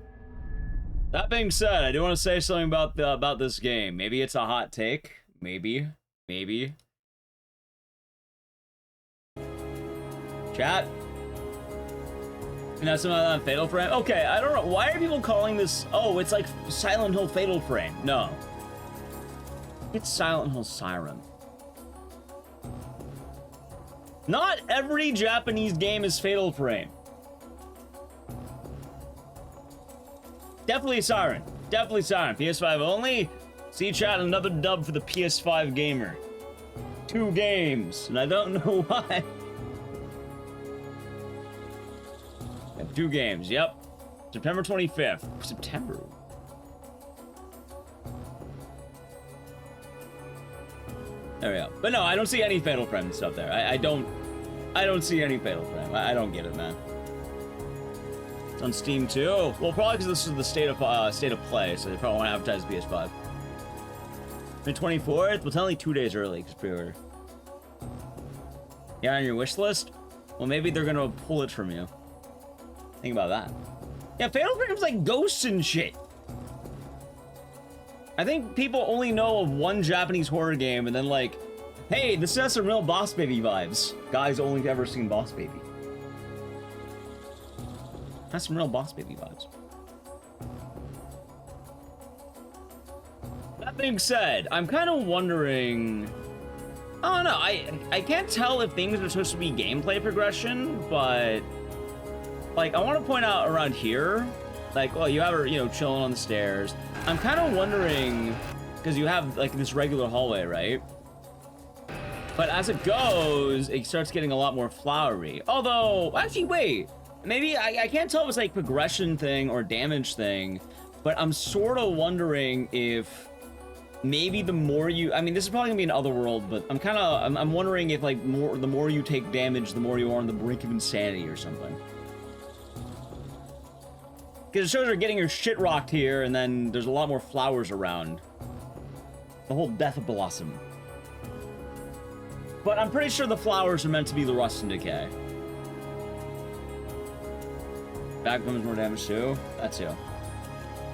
That being said, I do want to say something about this game. Maybe it's a hot take. Maybe. Chat. And that's something Fatal Frame. Okay, I don't know. Why are people calling this? Oh, it's like Silent Hill Fatal Frame. No. It's Silent Hill Siren. Not every Japanese game is Fatal Frame. Definitely Siren. Definitely Siren. PS5 only. See chat, another dub for the PS5 gamer. 2 games, and I don't know why. 2 games, yep. September 25th. September. There we go. But no, I don't see any Fatal Frame stuff there. I don't see any Fatal Frame. I don't get it, man. It's on Steam too. Well, probably because this is the state of play, so they probably want to advertise PS5. The 24th? Well, it's only 2 days early because pre-order. Yeah, on your wish list? Well, maybe they're gonna pull it from you. Think about that. Yeah, Fatal Frame's like ghosts and shit. I think people only know of one Japanese horror game and then like, hey, this has some real Boss Baby vibes. Guys only ever seen Boss Baby. Has some real Boss Baby vibes. That being said, I'm kind of wondering... I don't know, I can't tell if things are supposed to be gameplay progression, but... Like, I want to point out around here, like, well, you have her, you know, chilling on the stairs. I'm kind of wondering, because you have, like, this regular hallway, right? But as it goes, it starts getting a lot more flowery. Although, actually, wait. Maybe, I can't tell if it's, like, progression thing or damage thing, but I'm sort of wondering if maybe the more you... I mean, this is probably going to be an Otherworld, but I'm wondering if, like, the more you take damage, the more you are on the brink of insanity or something. Because it shows her getting her shit rocked here, and then there's a lot more flowers around. The whole Death Blossom. But I'm pretty sure the flowers are meant to be the rust and decay. Back comes more damage too. That too.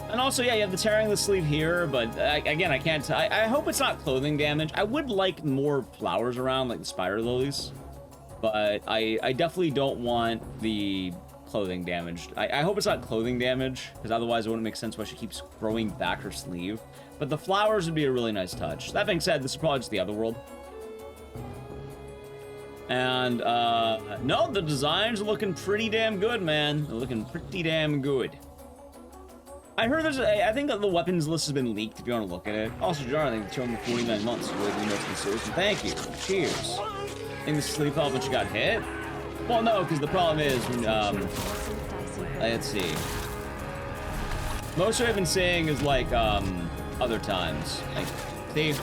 And also, yeah, you have the tearing the sleeve here, but again, I can't... I hope it's not clothing damage. I would like more flowers around, like the spider lilies. But I definitely don't want the... clothing damage. I hope it's not clothing damage, because otherwise it wouldn't make sense why she keeps growing back her sleeve. But the flowers would be a really nice touch. That being said, this is probably just the Otherworld. And, no, the designs are looking pretty damn good, man. They're looking pretty damn good. I heard I think that the weapons list has been leaked, if you want to look at it. Also, Jar, I think it's showing me 49 months. Thank you. Cheers. I think the sleeve fell when she got hit. Well, no, because the problem is, when, let's see. Most of what I've been saying is, like, other times. Like, see,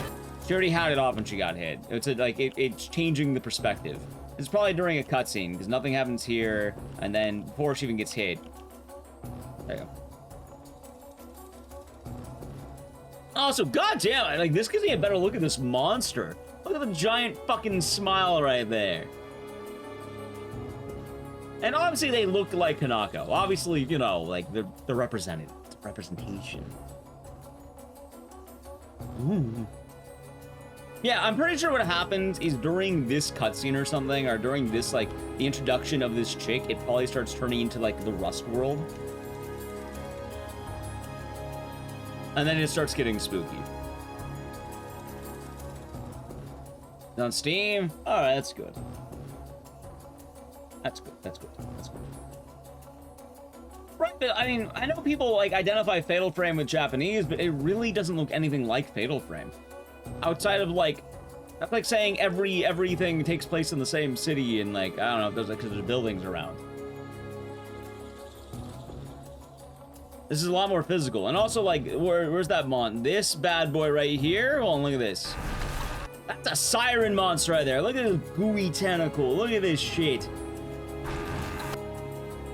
she already had it off when she got hit. It's, it's changing the perspective. It's probably during a cutscene, because nothing happens here, and then before she even gets hit. There you go. Also, goddamn, like, this gives me a better look at this monster. Look at the giant fucking smile right there. And obviously they look like Kanako. Obviously, you know, like, they're represented. It's representation. Ooh. Yeah, I'm pretty sure what happens is during this cutscene or something, or during this, like, the introduction of this chick, it probably starts turning into, like, the Rust world. And then it starts getting spooky. On Steam? Alright, that's good. That's good. That's good. That's good. Right, but I mean, I know people like identify Fatal Frame with Japanese, but it really doesn't look anything like Fatal Frame. Outside of like, that's like saying everything takes place in the same city and like, I don't know if there's like, cause there's buildings around. This is a lot more physical. And also like, where's that mon? This bad boy right here? Hold on, look at this. That's a siren monster right there. Look at this gooey tentacle. Look at this shit.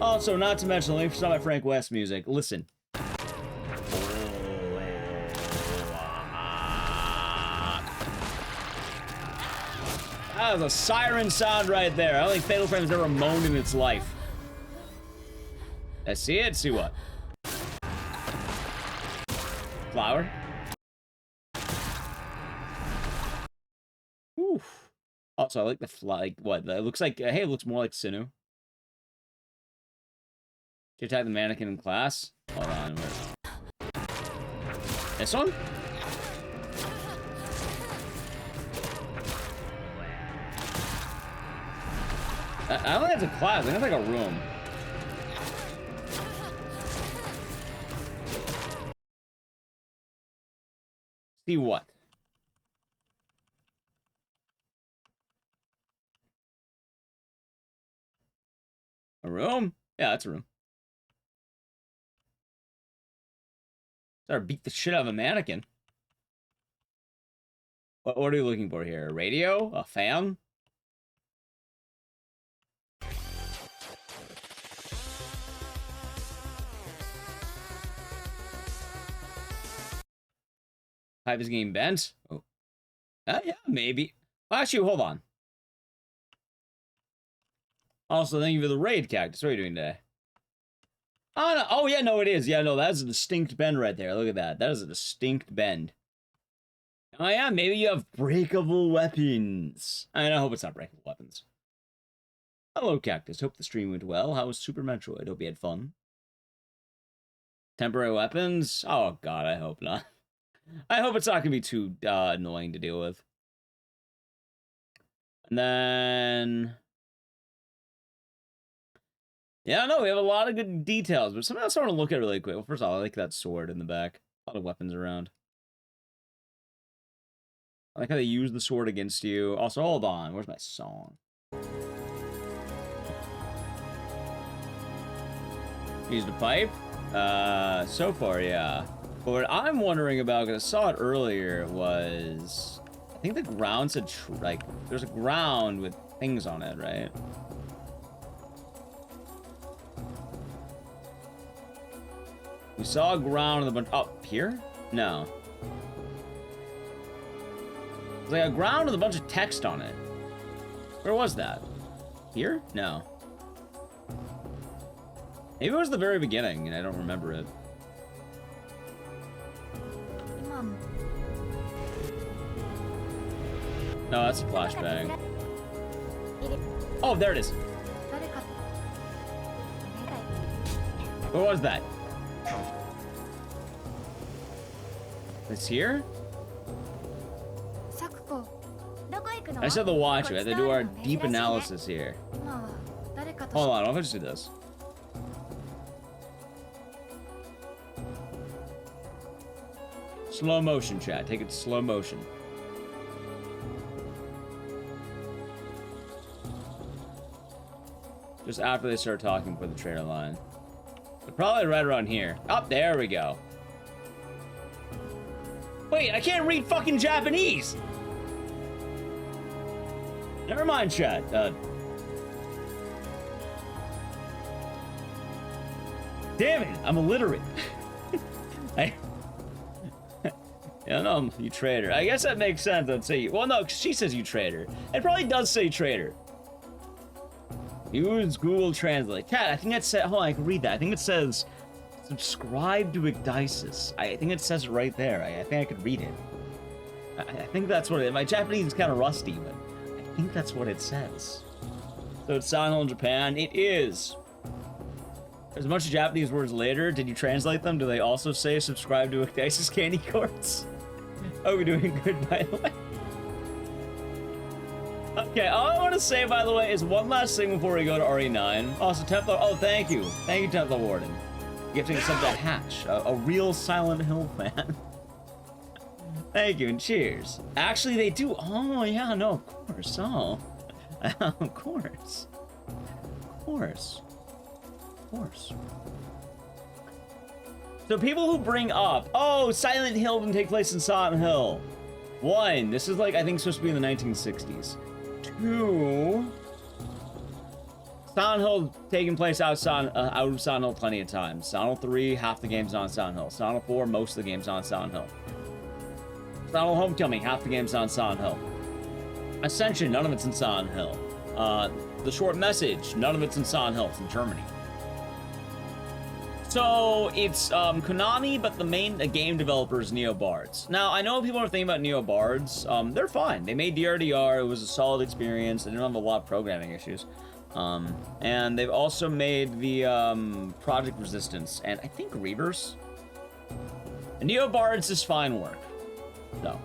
Also, not to mention, let me start my Frank West music. Listen. That was a siren sound right there. I don't think Fatal Frame's ever moaned in its life. I see it? See what? Flower. Oof. Also, I like the like what? It looks like, hey, it looks more like Sinu. Did you attack the mannequin in class? Hold on, where? This one? I don't think it's a class, I think it's like a room. See what? A room? Yeah, it's a room. Or beat the shit out of a mannequin. What are you looking for here? A radio? A fan? Pipe is getting bent? Oh. Yeah, maybe. Actually, hold on. Also, thank you for the raid, Cactus. What are you doing today? Oh, no. Oh, yeah, no, it is. Yeah, no, that's a distinct bend right there. Look at that. That is a distinct bend. Oh, yeah, maybe you have breakable weapons. I hope it's not breakable weapons. Hello, Cactus. Hope the stream went well. How was Super Metroid? Hope you had fun. Temporary weapons? Oh, God, I hope not. I hope it's not going to be too annoying to deal with. And then... yeah, no, we have a lot of good details, but something else I want to look at really quick. Well, first of all, I like that sword in the back. A lot of weapons around. I like how they use the sword against you. Also, hold on. Where's my song? Used a pipe? So far, yeah. But what I'm wondering about, because I saw it earlier, was... I think the ground said, like, there's a ground with things on it, right? We saw a ground with a bunch... oh, here? No. It's like a ground with a bunch of text on it. Where was that? Here? No. Maybe it was the very beginning, and I don't remember it. No, that's a flashbang. Oh, there it is. Where was that? It's here? I said the watch. We have to do our deep analysis here. Hold on, I'll just do this. Slow motion, chat. Take it to slow motion. Just after they start talking for the trailer line. But probably right around here. Oh, there we go. Wait, I can't read fucking Japanese! Never mind, chat. Damn it, I'm illiterate. Yeah, no, you traitor. I guess that makes sense. I'd say, well, no, she says you traitor. It probably does say traitor. Use Google Translate. Cat, I think it said, hold on, I can read that. I think it says, subscribe to Igdisis. I think it says it right there. I think I could read it. I think that's what it is. My Japanese is kind of rusty, but I think that's what it says. So it's Silent in Japan. It is. There's a bunch of Japanese words later. Did you translate them? Do they also say subscribe to Igdisis candy corns? Oh, we're doing good, by the way. Okay, all I want to say, by the way, is one last thing before we go to RE9. Also, Templar, oh, thank you. Thank you, Templar Warden. Gifting us up to Hatch, a real Silent Hill fan. Thank you, and cheers. Actually, they do. Oh, yeah, no, of course. Oh, of course. Of course. Of course. So people who bring up, oh, Silent Hill didn't take place in Silent Hill. 1, this is like, I think supposed to be in the 1960s. 2, Silent Hill taking place out of Silent Hill plenty of times. Silent Hill 3, half the game's on Silent Hill. Silent Hill 4, most of the game's on Silent Hill. Silent Hill Homecoming, half the game's on Silent Hill. Ascension, none of it's in Silent Hill. The Short Message, none of it's in Silent Hill. It's in Germany. So it's Konami, but the main game developer is NeoBards. Now, I know people are thinking about NeoBards. They're fine. They made DRDR. It was a solid experience. They didn't have a lot of programming issues. And they've also made the Project Resistance and I think Reavers. And NeoBards is fine work. So,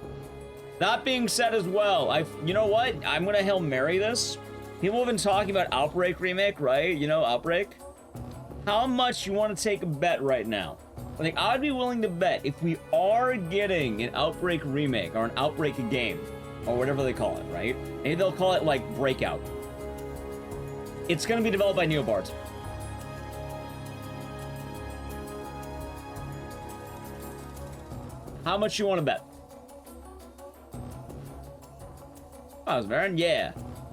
that being said as well, you know what? I'm gonna Hail Mary this. People have been talking about Outbreak remake, right? You know, Outbreak. How much you want to take a bet right now? Like, I'd be willing to bet if we are getting an Outbreak remake or an Outbreak game or whatever they call it, right? Maybe they'll call it like Breakout. It's gonna be developed by NeoBards. How much you want to bet? Oh, Baron, yeah.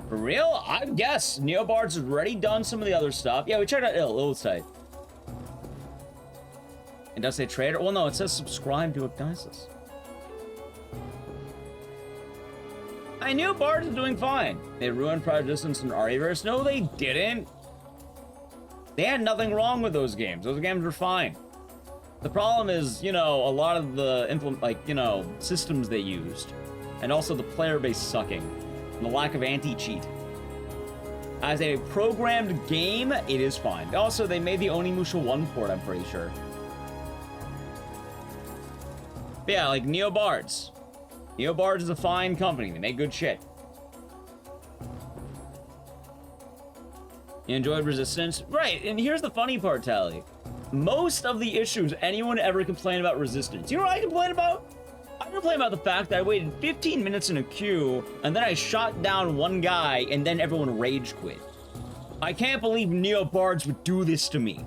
For real? I guess NeoBards has already done some of the other stuff. Yeah, we checked out Ill's site. It does say trader. Well, no, it says subscribe to Ignisis. I knew NeoBards is doing fine. They ruined Project Resistance and RE-verse. No, they didn't. They had nothing wrong with those games. Those games were fine. The problem is, you know, a lot of the systems they used, and also the player base sucking. And the lack of anti-cheat. As a programmed game, it is fine. Also, they made the Onimusha 1 port, I'm pretty sure. But yeah, like NeoBards. NeoBards is a fine company. They make good shit. You enjoyed Resistance? Right, and here's the funny part, Tally. Most of the issues anyone ever complained about Resistance. You know what I complain about? I complain about the fact that I waited 15 minutes in a queue, and then I shot down one guy, and then everyone rage quit. I can't believe NeoBards would do this to me.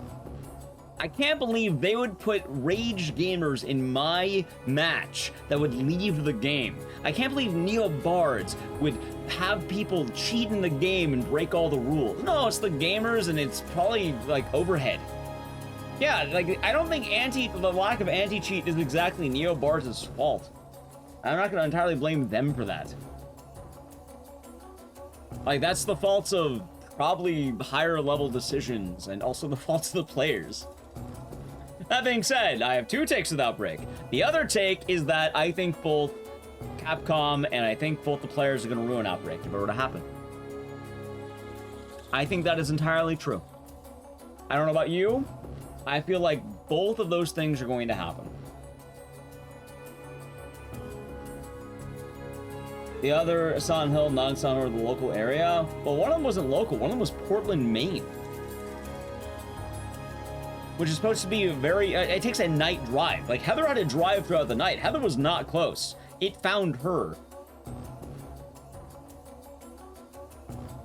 I can't believe they would put rage gamers in my match that would leave the game. I can't believe NeoBards would have people cheat in the game and break all the rules. No, it's the gamers, and it's probably, like, overhead. Yeah, like, I don't think the lack of anti-cheat is exactly NeoBards' fault. I'm not gonna entirely blame them for that. Like, that's the faults of probably higher level decisions and also the faults of the players. That being said, I have 2 takes with Outbreak. The other take is that I think both Capcom and I think both the players are gonna ruin Outbreak if it were to happen. I think that is entirely true. I don't know about you. I feel like both of those things are going to happen. The other Silent Hill, non-Silent Hill, the local area. Well, one of them wasn't local. One of them was Portland, Maine. Which is supposed to be a very... it takes a night drive. Like, Heather had to drive throughout the night. Heather was not close. It found her.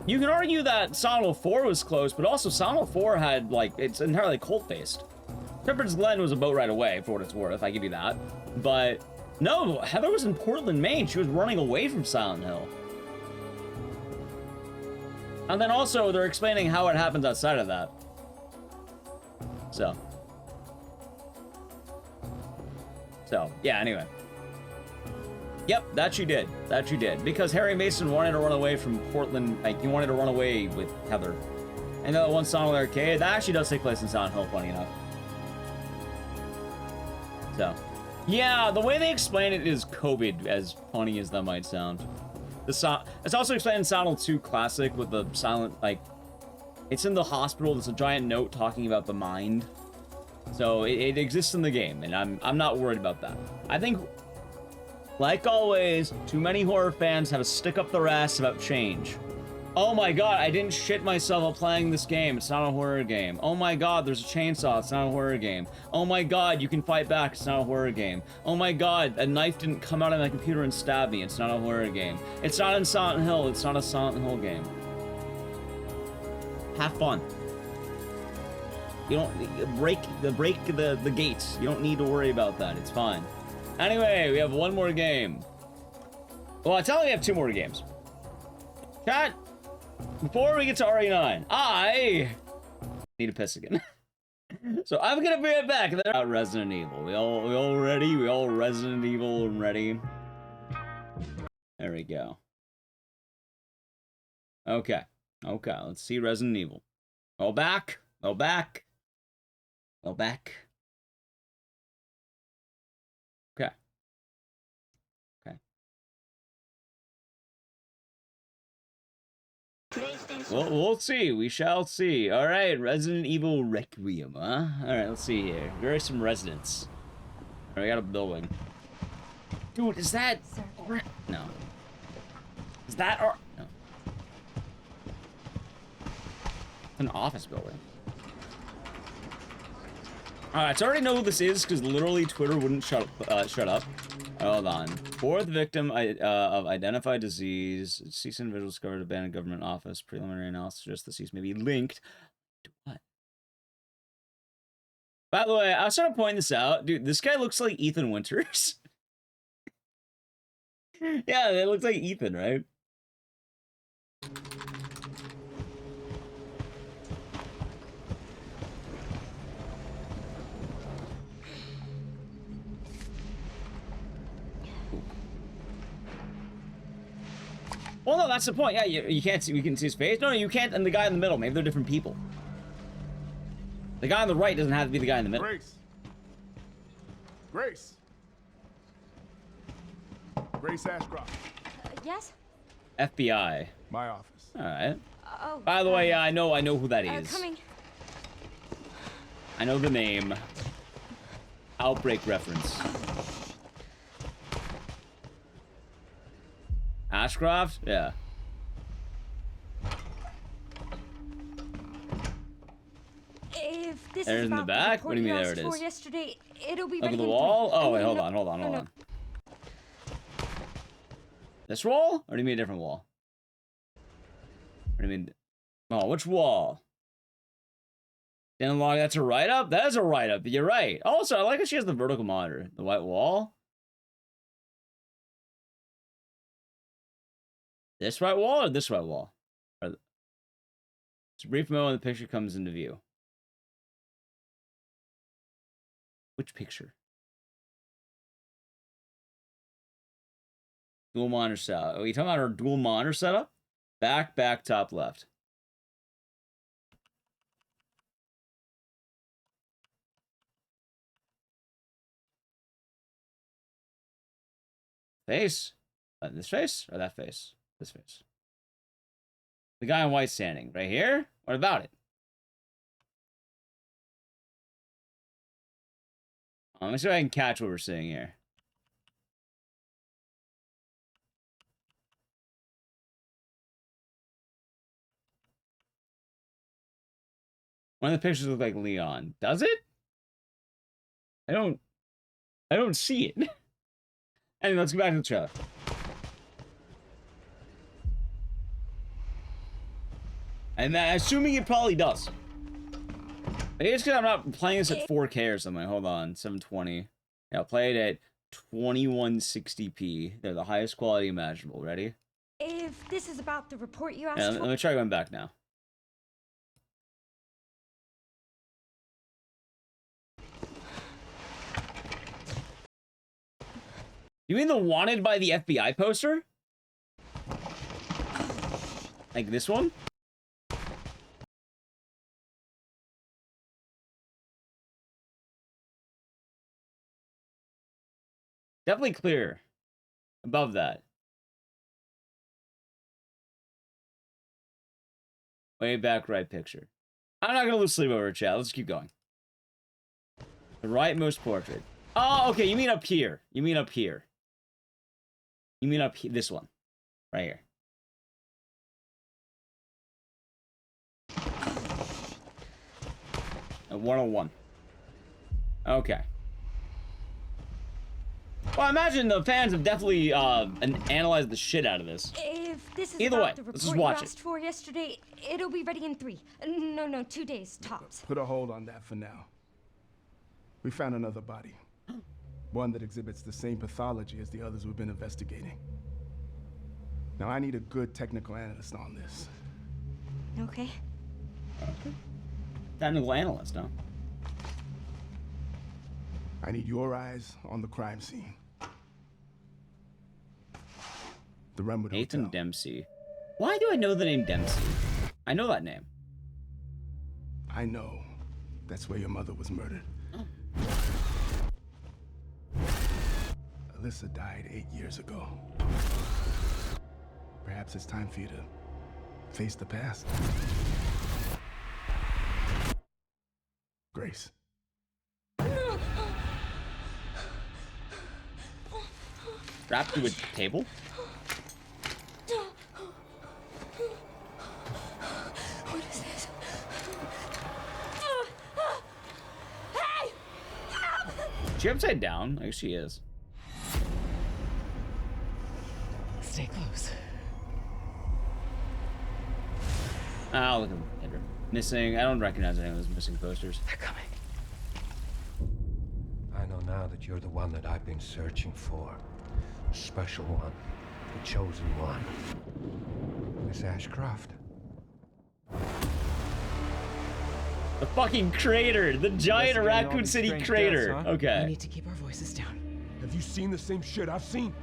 You can argue that Silent Hill 4 was close, but also Silent Hill 4 had, like, it's entirely cult-based. Shepherd's Glen was a boat right away, for what it's worth. I give you that. But, no, Heather was in Portland, Maine. She was running away from Silent Hill. And then also, they're explaining how it happens outside of that. So, yeah, anyway. Yep, that you did. That you did. Because Harry Mason wanted to run away from Portland. Like, he wanted to run away with Heather. And that one Silent Hill Arcade, that actually does take place in Silent Hill, funny enough. So, yeah, the way they explain it is COVID, as funny as that might sound. It's also explained in Silent Hill 2 Classic with the silent, like, it's in the hospital. There's a giant note talking about the mind. So it exists in the game, and I'm not worried about that. I think Like always, too many horror fans have a stick up their ass about change. Oh my god, I didn't shit myself while playing this game. It's not a horror game. Oh my god, there's a chainsaw. It's not a horror game. Oh my god, you can fight back. It's not a horror game. Oh my god, a knife didn't come out of my computer and stab me. It's not a horror game. It's not in Silent Hill. It's not a Silent Hill game. Have fun. You don't break the gates. You don't need to worry about that. It's fine. Anyway, we have one more game. Well, I tell you we have two more games. Chat, before we get to RE9, I need to piss again. So I'm gonna be right back. Resident Evil. We all ready? We all Resident Evil and ready? There we go. Okay. Okay, let's see Resident Evil. Go back. Go back. Go back. Okay. Okay. Well, we'll see. We shall see. All right, Resident Evil Requiem, huh? All right, let's see here. There are some residents. All right, we got a building. Dude, is that... No. Is that... No. It's an office building. Alright, so I already know who this is, because literally Twitter wouldn't shut up. Hold on. Fourth victim of identified disease. Deceased individual discovered abandoned government office. Preliminary analysis suggests the deceased may be linked to what? By the way, I was trying to point this out. Dude, this guy looks like Ethan Winters. Yeah, it looks like Ethan, right? Well, no, that's the point. Yeah, you can't see. We can see his face. No, you can't. And the guy in the middle. Maybe they're different people. The guy on the right doesn't have to be the guy in the middle.
Grace. Grace. Grace Ashcroft.
Yes?
FBI.
My office.
All right.
Oh.
By the way, yeah, I know who that is.
Coming.
I know the name. Outbreak reference. Ashcroft? Yeah.
If this
There's
is
in the
about
back? What do you mean there it
for
is?
yesterday, it'll be
Over
ready
the
in
wall?
3.
Oh, wait, hold on. This wall? Or do you mean a different wall? What do you mean? Oh, which wall? Didn't log, that's a write-up? That is a write-up, you're right. Also, I like how she has the vertical monitor. The white wall? This white wall or this white wall? It's a brief moment when the picture comes into view. Which picture? Dual monitor setup. Are you talking about our dual monitor setup? Back, top, left. Face? This face or that face? This face. The guy in white standing right here? What about it? Let me see if I can catch what we're seeing here. One of the pictures look like Leon. Does it? I don't see it. Anyway, let's go back to the trailer. And assuming it probably does. Maybe it's because I'm not playing this at 4K or something. Hold on, 720. Yeah, I'll play it at 2160p. They're the highest quality imaginable. Ready?
If this is about the report you asked
Yeah,
for...
let me try going back now. You mean the wanted by the FBI poster? Like this one? Definitely clearer. Above that. Way back right picture. I'm not gonna lose sleep over chat. Let's keep going. The rightmost portrait. Oh, okay. You mean up here. You mean up here. You mean this one, right here. At 101. Okay. Well, I imagine the fans have definitely analyzed the shit out of this.
If this is
Either way,
the
let's just
report
watch
you
it.
asked for yesterday, it'll be ready in 3. No, 2 days tops.
Put a hold on that for now. We found another body. One that exhibits the same pathology as the others we've been investigating. Now, I need a good technical analyst on this.
Okay.
Technical analyst, huh?
I need your eyes on the crime scene. The Redwood
Nathan
Hotel.
Dempsey. Why do I know the name Dempsey? I know that name.
I know. That's where your mother was murdered. Alyssa died 8 years ago. Perhaps it's time for you to face the past. Grace.
Wrapped to a table?
What is this? Hey! Help!
Is she upside down? I guess she is.
Stay close.
Ah, look at Andrew. Missing. I don't recognize any of those missing posters.
They're coming.
I know now that you're the one that I've been searching for. The special one. The chosen one. Miss Ashcroft.
The fucking crater! The giant Raccoon City crater!
Deaths, huh?
Okay.
We need to keep our voices down.
Have you seen the same shit I've seen?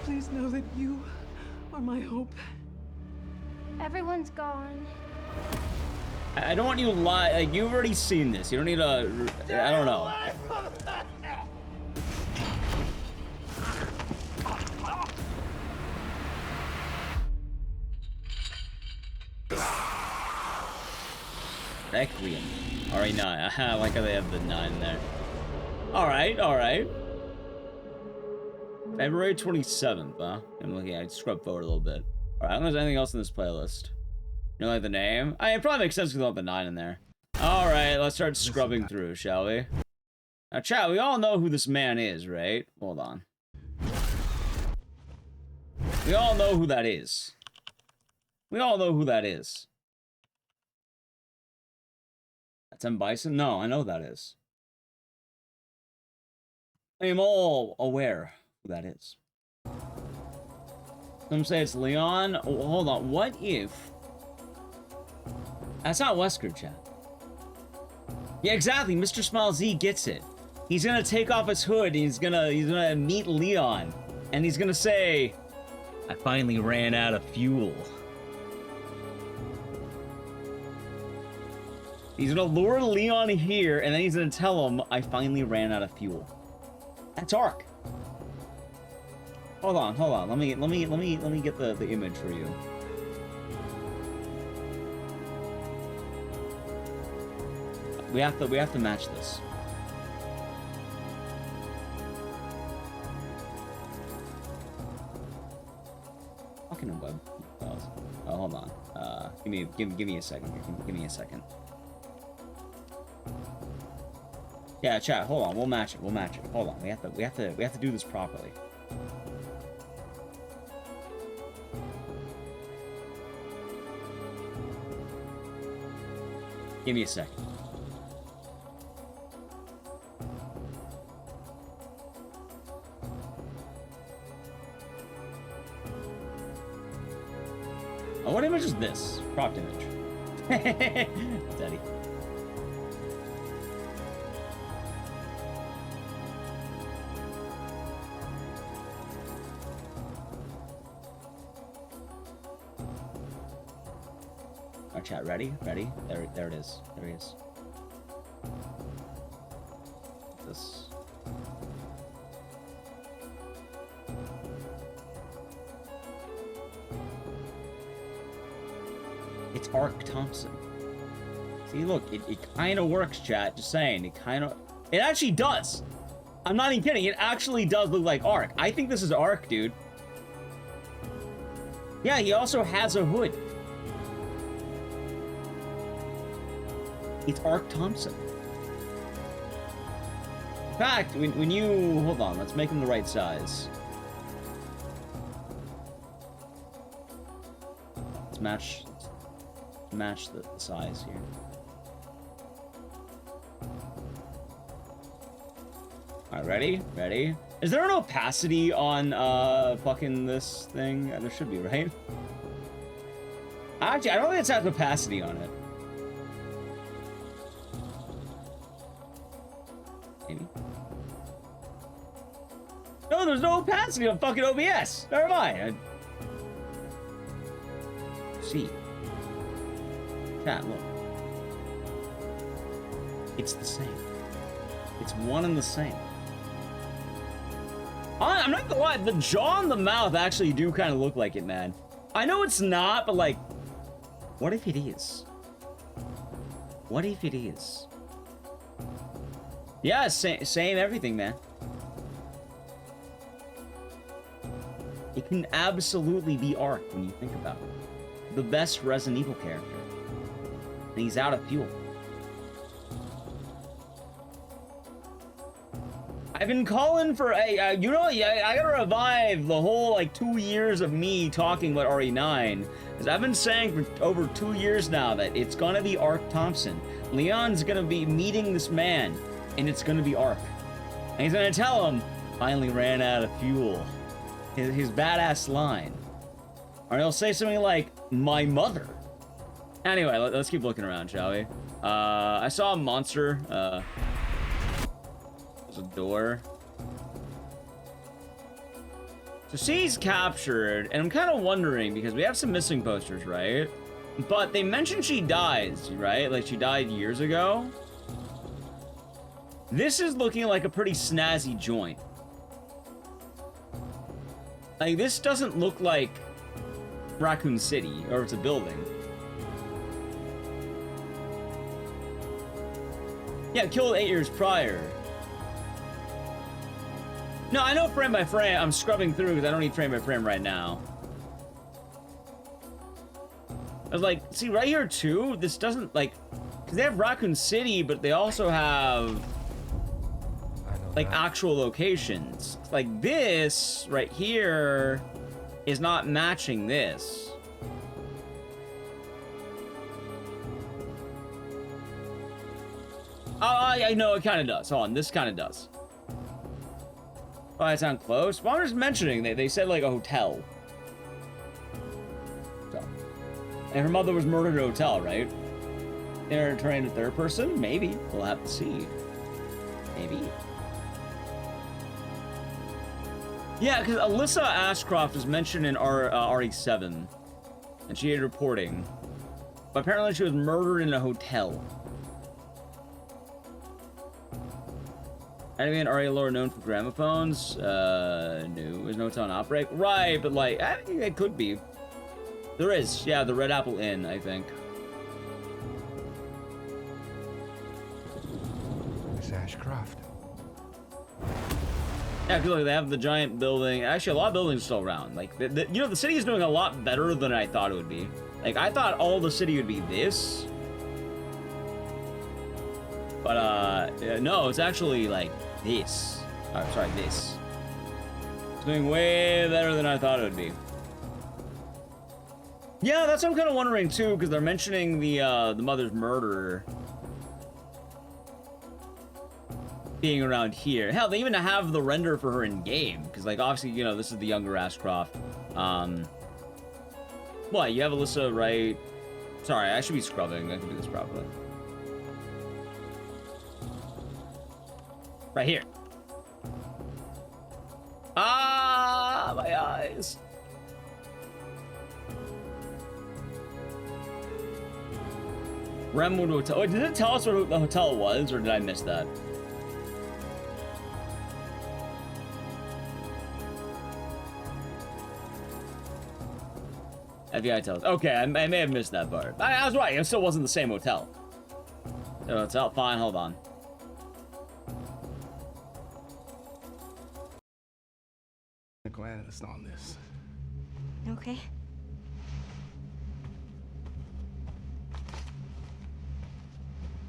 Please know that you are my hope.
Everyone's gone.
I don't want you to lie. Like, you've already seen this. You don't need to. I don't know. Requiem. Alright, 9. I like how they have the 9 there. Alright, alright. February 27th, huh? I'm looking at it. Scrub forward a little bit. Alright, I don't know if there's anything else in this playlist. You know, like the name? It probably makes sense because they'll have the 9 in there. Alright, let's start scrubbing through, shall we? Now, chat, we all know who this man is, right? Hold on. We all know who that is. We all know who that is. That's M. Bison? No, I know who that is. I am all aware who that is. Some say it's Leon. Oh, hold on. What if... That's not Wesker, chat. Yeah, exactly. Mr. Smile Z gets it. He's gonna take off his hood and he's gonna meet Leon. And he's gonna say, I finally ran out of fuel. He's gonna lure Leon here, and then he's gonna tell him, I finally ran out of fuel. That's Ark. Hold on. Let me get the image for you. We have to match this. Fucking web files. Oh, hold on. Give me a second. Give me a second. Yeah, chat. Hold on. We'll match it. Hold on. We have to do this properly. Give me a second. Oh, what image is this? Cropped image. Daddy. Our chat ready? Ready? There it is. There he is. This. It's Ark Thompson. See, look, it kind of works, chat. Just saying, it actually does. I'm not even kidding. It actually does look like Ark. I think this is Ark, dude. Yeah, he also has a hood. It's Ark Thompson. In fact, when you... Hold on, let's make him the right size. Let's match the size here. Alright, ready? Ready? Is there an opacity on fucking this thing? There should be, right? Actually, I don't think it has opacity on it. Maybe. No, there's no opacity on fucking OBS. Never mind. See. Chat, look. It's the same. It's one and the same. I'm not gonna lie, the jaw and the mouth actually do kind of look like it, man. I know it's not, but like, what if it is? What if it is? Yeah, same everything, man. It can absolutely be Ark when you think about it. The best Resident Evil character. And he's out of fuel. I've been calling for a, you know, yeah, I gotta revive the whole, like, 2 years of me talking about RE9. Because I've been saying for over 2 years now that it's gonna be Ark Thompson. Leon's gonna be meeting this man, and it's gonna be Ark. And he's gonna tell him, finally ran out of fuel. His badass line. Or he'll say something like, my mother. Anyway, let's keep looking around, shall we? I saw a monster, there's a door. So she's captured, and I'm kind of wondering, because we have some missing posters, right? But they mentioned she dies, right? Like, she died years ago. This is looking like a pretty snazzy joint. Like, this doesn't look like Raccoon City, or it's a building. Yeah, killed 8 years prior. No, I know frame by frame. I'm scrubbing through because I don't need frame by frame right now. I was like, see, right here, too, this doesn't, like... Because they have Raccoon City, but they also have... like, actual locations. Like, this, right here, is not matching this. Oh, I know it kind of does. Hold on, this kind of does. Oh, I sound close? Well, I'm just mentioning, they said, like, a hotel. So. And her mother was murdered at a hotel, right? They're turning to third person? Maybe. We'll have to see. Maybe. Yeah, because Alyssa Ashcroft was mentioned in RE7. And she had reporting. But apparently she was murdered in a hotel. Enemy and RE lore known for gramophones? No. There's no hotel on Outbreak? Right, but like, I think it could be. There is. Yeah, the Red Apple Inn, I think.
Miss Ashcroft.
Yeah, because like, they have the giant building. Actually, a lot of buildings are still around. Like, you know, the city is doing a lot better than I thought it would be. Like, I thought all the city would be this. But, no, it's actually, like, this. Oh, sorry, this. It's doing way better than I thought it would be. Yeah, that's what I'm kind of wondering, too, because they're mentioning the mother's murderer being around here. Hell, they even have the render for her in game, because, like, obviously, you know, this is the younger Ashcroft. What, you have Alyssa, right? Sorry, I should be scrubbing. I can do this properly. Right here. Ah, my eyes. Remwood Hotel. Wait, did it tell us what the hotel was, or did I miss that? FBI tells. Okay, I may have missed that part. I was right. It still wasn't the same hotel. The hotel. Fine, hold on.
technical analyst on this.
Okay.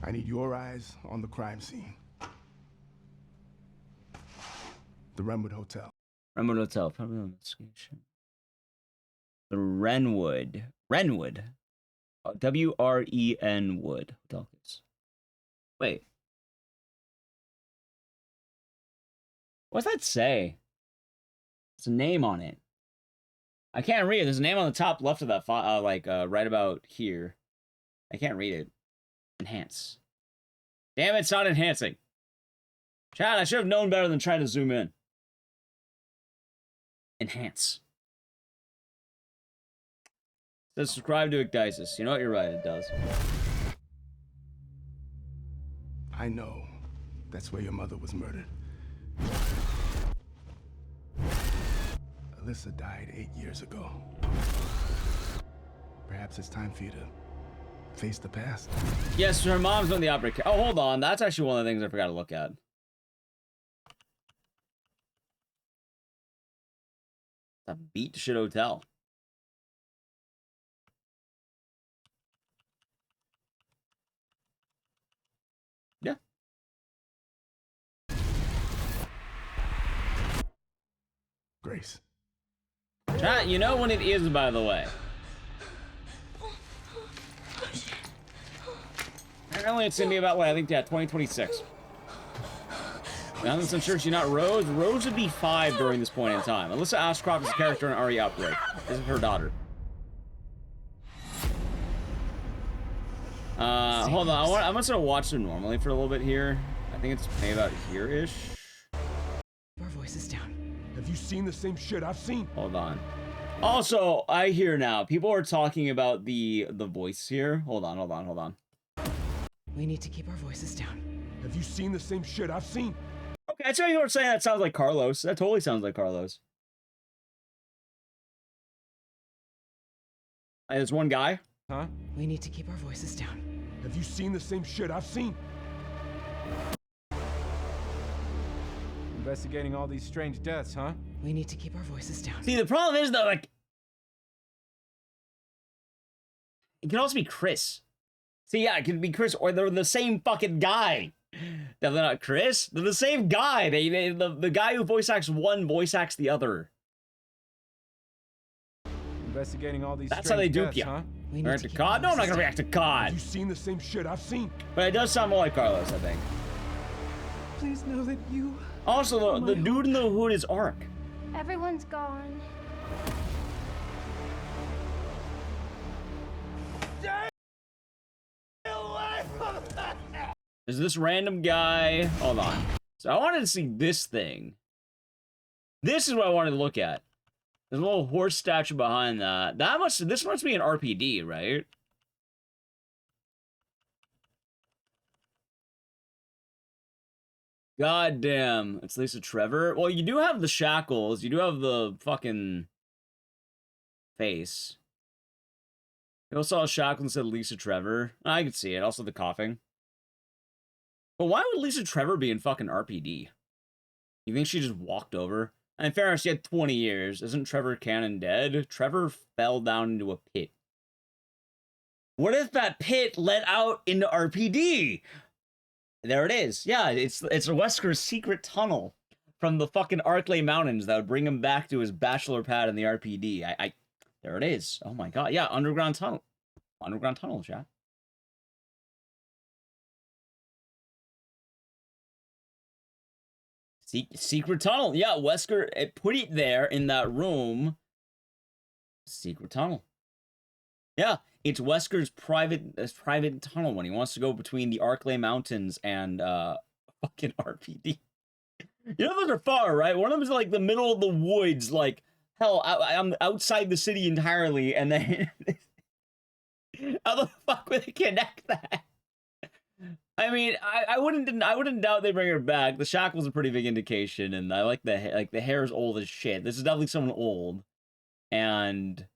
I need your eyes on the crime scene. The Renwood Hotel.
Renwood Hotel. Probably on investigation. The Renwood. Renwood. W-R-E-N Wood. Hotel case. Wait. What's that say? It's a name on it. I can't read it. There's a name on the top left of that file, right about here. I can't read it. Enhance. Damn it, it's not enhancing. Chad, I should have known better than trying to zoom in. Enhance. It says subscribe to Ecdysis. You know what? You're right, it does.
I know that's where your mother was murdered. Alyssa died 8 years ago. Perhaps it's time for you to face the past.
Yes, her mom's on the outbreak. Oh, hold on. That's actually one of the things I forgot to look at. A beat shit hotel. Yeah.
Grace.
Chat, you know when it is, by the way. Apparently it's gonna be about, I think, 2026. I'm sure she's not Rose. Rose would be 5 during this point in time. Alyssa Ashcroft is a character in RE Outbreak. This is her daughter. Hold on. I'm just gonna watch them normally for a little bit here. I think it's maybe about here-ish.
Our voices down.
Have you seen the same shit I've seen?
Hold on. Also, I hear now. People are talking about the voice here. Hold on.
We need to keep our voices down.
Have you seen the same shit I've seen?
Okay, I tell you what, saying that sounds like Carlos. That totally sounds like Carlos. Hey, there's one guy.
Huh? We need to keep our voices down.
Have you seen the same shit I've seen?
Investigating all these strange deaths, huh?
We need to keep our voices down.
See, the problem is, though, like... It could also be Chris. See, yeah, it could be Chris, or they're the same fucking guy. No, they're not Chris. They're the same guy. The guy who voice acts one voice acts the other.
Investigating all these
That's how they dupe
deaths,
you.
huh?
React to COD? No, I'm not gonna react to COD.
Have you seen the same shit I've seen?
But it does sound more like Carlos, I think.
Please know that you...
Also, the dude in the hood is Ark.
Everyone's gone.
There's this random guy. Hold on. So I wanted to see this thing. This is what I wanted to look at. There's a little horse statue behind that. This must be an RPD, right? God damn. It's Lisa Trevor. Well, you do have the shackles. You do have the fucking face. You also saw a shackle and said Lisa Trevor. I could see it. Also the coughing. But why would Lisa Trevor be in fucking RPD? You think she just walked over? And in fairness, she had 20 years. Isn't Trevor Cannon dead? Trevor fell down into a pit. What if that pit led out into RPD? There it is. Yeah, it's Wesker's secret tunnel from the fucking Arklay Mountains that would bring him back to his bachelor pad in the RPD. There it is. Oh my god. Yeah, underground tunnel. Underground tunnel, chat. Secret tunnel. Yeah, Wesker put it there in that room. Secret tunnel. Yeah, it's Wesker's private tunnel when he wants to go between the Arklay Mountains and fucking RPD. You know those are far, right? One of them is like the middle of the woods, like hell. I'm outside the city entirely, and then how the fuck would they connect that? I mean, I wouldn't doubt they bring her back. The shackle's a pretty big indication, and I like the hair's old as shit. This is definitely someone old, and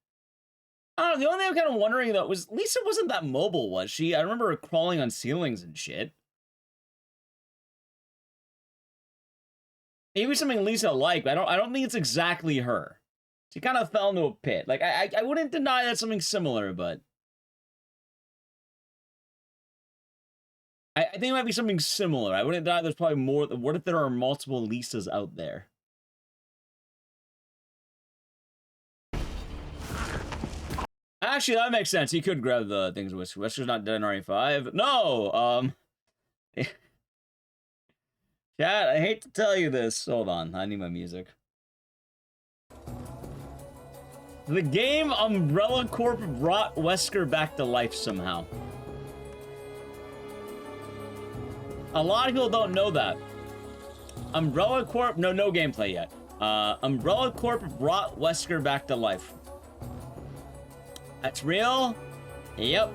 I don't know. The only thing I'm kind of wondering though was Lisa wasn't that mobile, was she? I remember her crawling on ceilings and shit. Maybe something Lisa liked, but I don't think it's exactly her. She kind of fell into a pit. Like, I wouldn't deny that's something similar, but I think it might be something similar. I wouldn't deny there's probably more. What if there are multiple Lisas out there? Actually, that makes sense. He could grab the things with Whisker. Whisker's not dead in RE5. No, Chat, I hate to tell you this. Hold on, I need my music. The game Umbrella Corp brought Wesker back to life somehow. A lot of people don't know that. Umbrella Corp, no gameplay yet. Umbrella Corp brought Wesker back to life. That's real? Yep.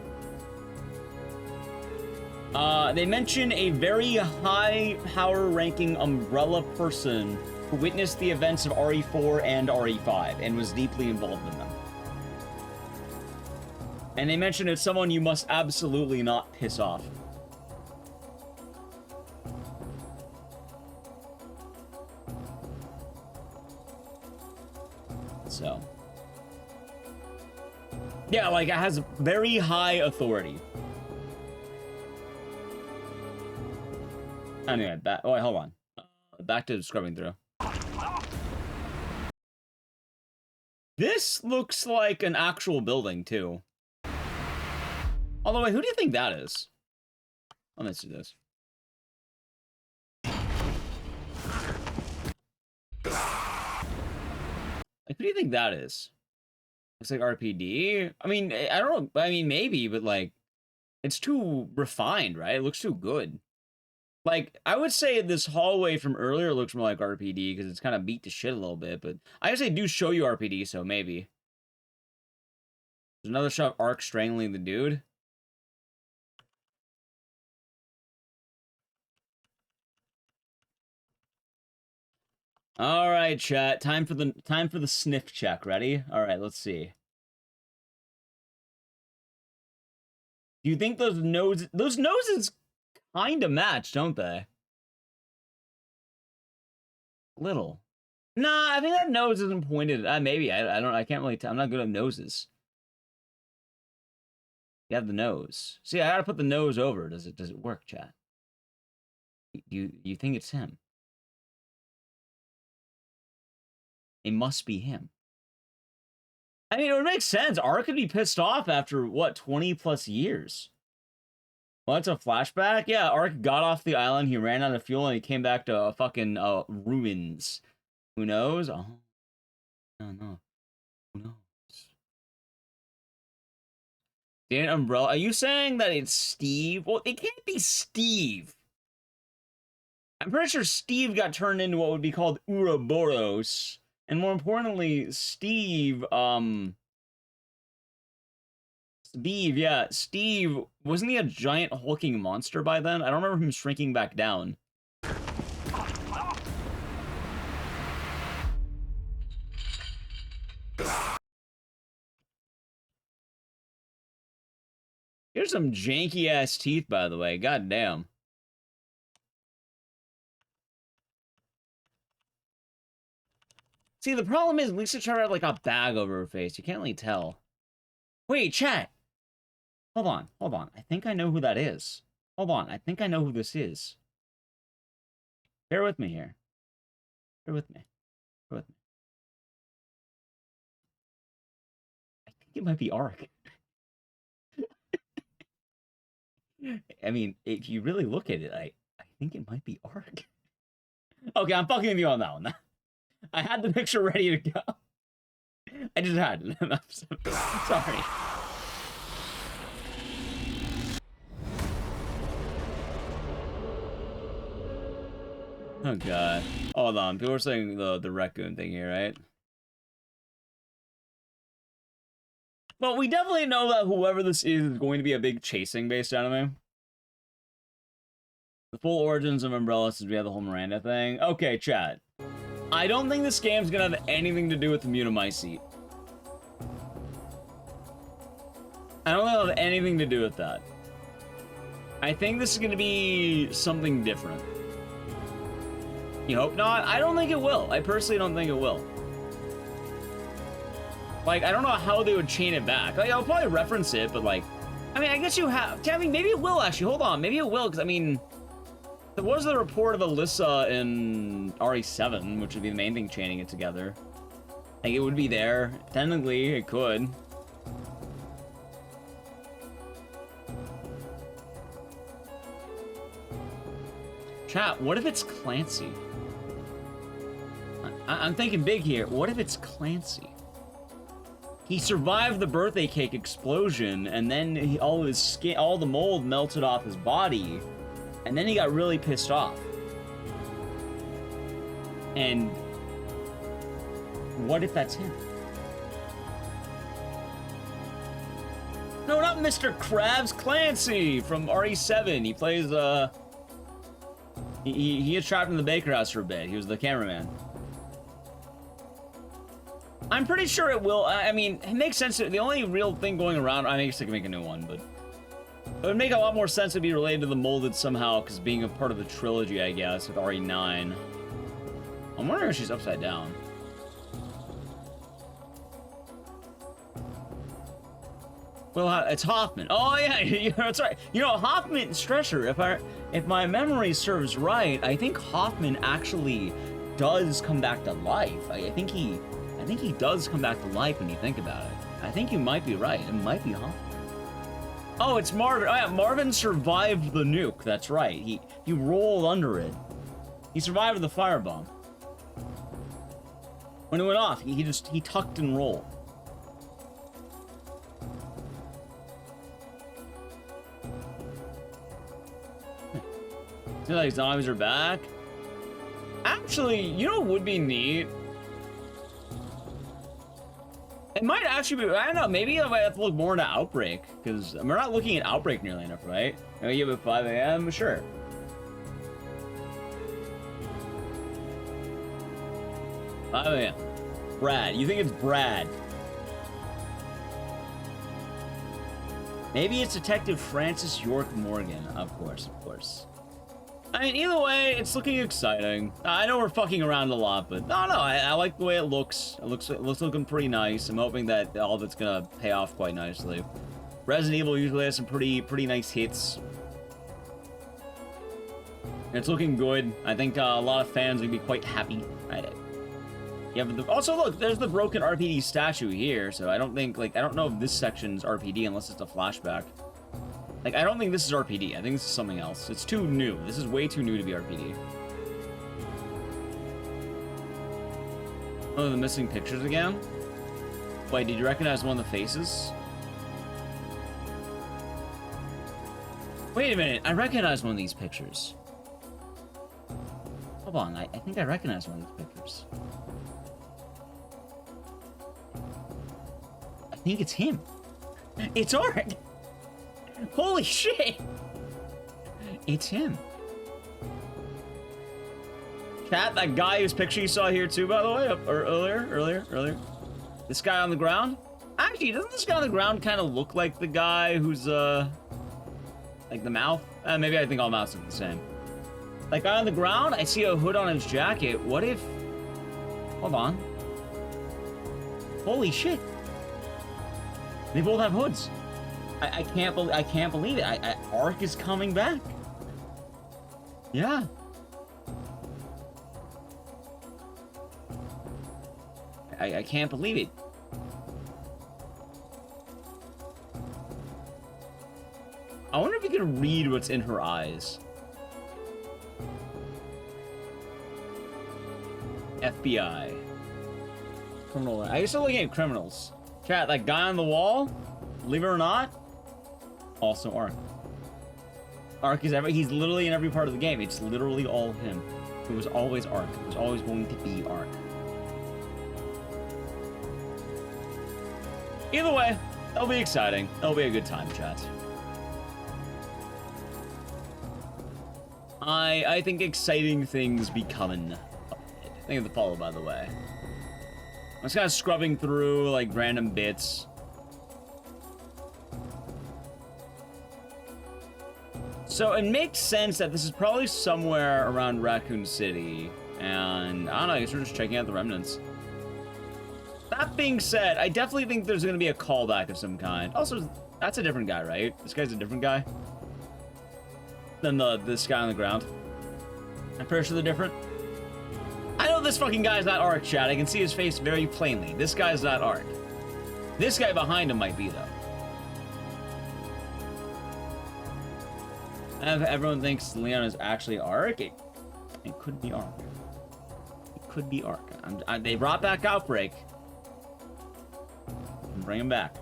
They mention a very high power ranking Umbrella person who witnessed the events of RE4 and RE5 and was deeply involved in them. And they mention it's someone you must absolutely not piss off. So. Yeah, like, it has very high authority. Anyway, oh, wait, hold on. Back to scrubbing through. This looks like an actual building, too. Although, wait, who do you think that is? Let's do this. Like, who do you think that is? Looks like RPD. I mean, I don't know. I mean, maybe, but like, it's too refined, right? It looks too good. Like, I would say this hallway from earlier looks more like RPD because it's kind of beat to shit a little bit, but I guess they do show you RPD, so maybe. There's another shot of Ark strangling the dude. All right, chat. Time for the sniff check. Ready? All right, let's see. Do you think those noses kind of match, don't they? Little. Nah, I think that nose isn't pointed. Maybe I can't really tell. I'm not good at noses. You have the nose. See, I gotta put the nose over. Does it work, chat? You think it's him? It must be him. I mean, it would make sense. Ark could be pissed off after, what, 20 plus years? Well, that's a flashback? Yeah, Ark got off the island, he ran out of fuel, and he came back to fucking ruins. Who knows? Oh. No. Who knows? Dan Umbrella, are you saying that it's Steve? Well, it can't be Steve. I'm pretty sure Steve got turned into what would be called Ouroboros. And more importantly, Steve, Steve, wasn't he a giant hulking monster by then? I don't remember him shrinking back down. Here's some janky-ass teeth, by the way. God damn. See, the problem is Lisa tried to have, like, a bag over her face. You can't really tell. Wait, chat. Hold on. I think I know who that is. Hold on. I think I know who this is. Bear with me here. Bear with me. I think it might be Ark. I mean, if you really look at it, I think it might be Ark. Okay, I'm fucking with you on that one. I had the picture ready to go. I just had it. I'm sorry. Oh god. Hold on. People are saying the raccoon thing here, right? Well, we definitely know that whoever this is going to be a big chasing-based anime. The full origins of Umbrella since we have the whole Miranda thing. Okay, chat. I don't think this game's gonna have anything to do with the Mutamycete. I don't think it'll have anything to do with that. I think this is gonna be something different. You hope not? I don't think it will. I personally don't think it will. Like, I don't know how they would chain it back. Like, I'll probably reference it, but like, I mean, I guess you have. I mean, maybe it will actually. Hold on, maybe it will, because I mean, there was the report of Alyssa in RE7, which would be the main thing chaining it together. Like, it would be there. Technically, it could. Chat, what if it's Clancy? I'm thinking big here. What if it's Clancy? He survived the birthday cake explosion, and then all his skin, all the mold melted off his body, and then he got really pissed off. And what if that's him? No, not Mr. Krabs, Clancy from RE7. He plays, he gets trapped in the Baker house for a bit. He was the cameraman. I'm pretty sure it will. I mean, it makes sense. The only real thing going around, I guess I can make a new one, but it would make a lot more sense to be related to the molded somehow, because being a part of the trilogy, I guess, with RE9. I'm wondering if she's upside down. Well, it's Hoffman. Oh yeah, that's right. You know, Hoffman, Stresher, if my memory serves right, I think Hoffman actually does come back to life. I think he does come back to life when you think about it. I think you might be right. It might be Hoffman. Oh, it's Marvin. Oh yeah, Marvin survived the nuke. That's right. He rolled under it. He survived the firebomb. When it went off, he tucked and rolled. Seems like zombies are back. Actually, you know what would be neat? It might actually be, I don't know, maybe I might have to look more into Outbreak, because we're not looking at Outbreak nearly enough, right? Maybe you have at 5 a.m.? Sure. Oh yeah. Brad. You think it's Brad? Maybe it's Detective Francis York Morgan. Of course, of course. I mean, either way, it's looking exciting. I know we're fucking around a lot, but no, I like the way it looks. It looks looking pretty nice. I'm hoping that all of it's gonna pay off quite nicely. Resident Evil usually has some pretty nice hits. And it's looking good. I think a lot of fans will be quite happy. Yeah, but also look, there's the broken RPD statue here, so I don't think, like, I don't know if this section's RPD unless it's a flashback. Like, I don't think this is RPD. I think this is something else. It's too new. This is way too new to be RPD. Oh, the missing pictures again? Wait, did you recognize one of the faces? Wait a minute, I recognize one of these pictures. Hold on, I think I recognize one of these pictures. I think it's him. It's Ark! Holy shit! It's him. Chat, that guy whose picture you saw here too, by the way, earlier. This guy on the ground? Actually, doesn't this guy on the ground kind of look like the guy who's, like the mouth? Maybe I think all mouths look the same. That guy on the ground, I see a hood on his jacket. What if... Hold on. Holy shit. They both have hoods. I can't believe it. Ark is coming back. Yeah. I can't believe it. I wonder if you can read what's in her eyes. FBI. Criminal. I used to looking at criminals. Chat, that guy on the wall, believe it or not, also Ark. Ark is he's literally in every part of the game. It's literally all him. It was always Ark. It was always going to be Ark. Either way, that'll be exciting. That'll be a good time, chat. I think exciting things be coming. Think of the follow, by the way. I'm just kind of scrubbing through like random bits. So it makes sense that this is probably somewhere around Raccoon City. And I don't know, I guess we're just checking out the remnants. That being said, I definitely think there's going to be a callback of some kind. Also, that's a different guy, right? This guy's a different guy than this guy on the ground. I'm pretty sure they're different. I know this fucking guy's not Ark, chat. I can see his face very plainly. This guy's not Ark. This guy behind him might be, though. And if everyone thinks Leon is actually Ark, it could be Ark. It could be Ark. They brought back Outbreak. Bring him back.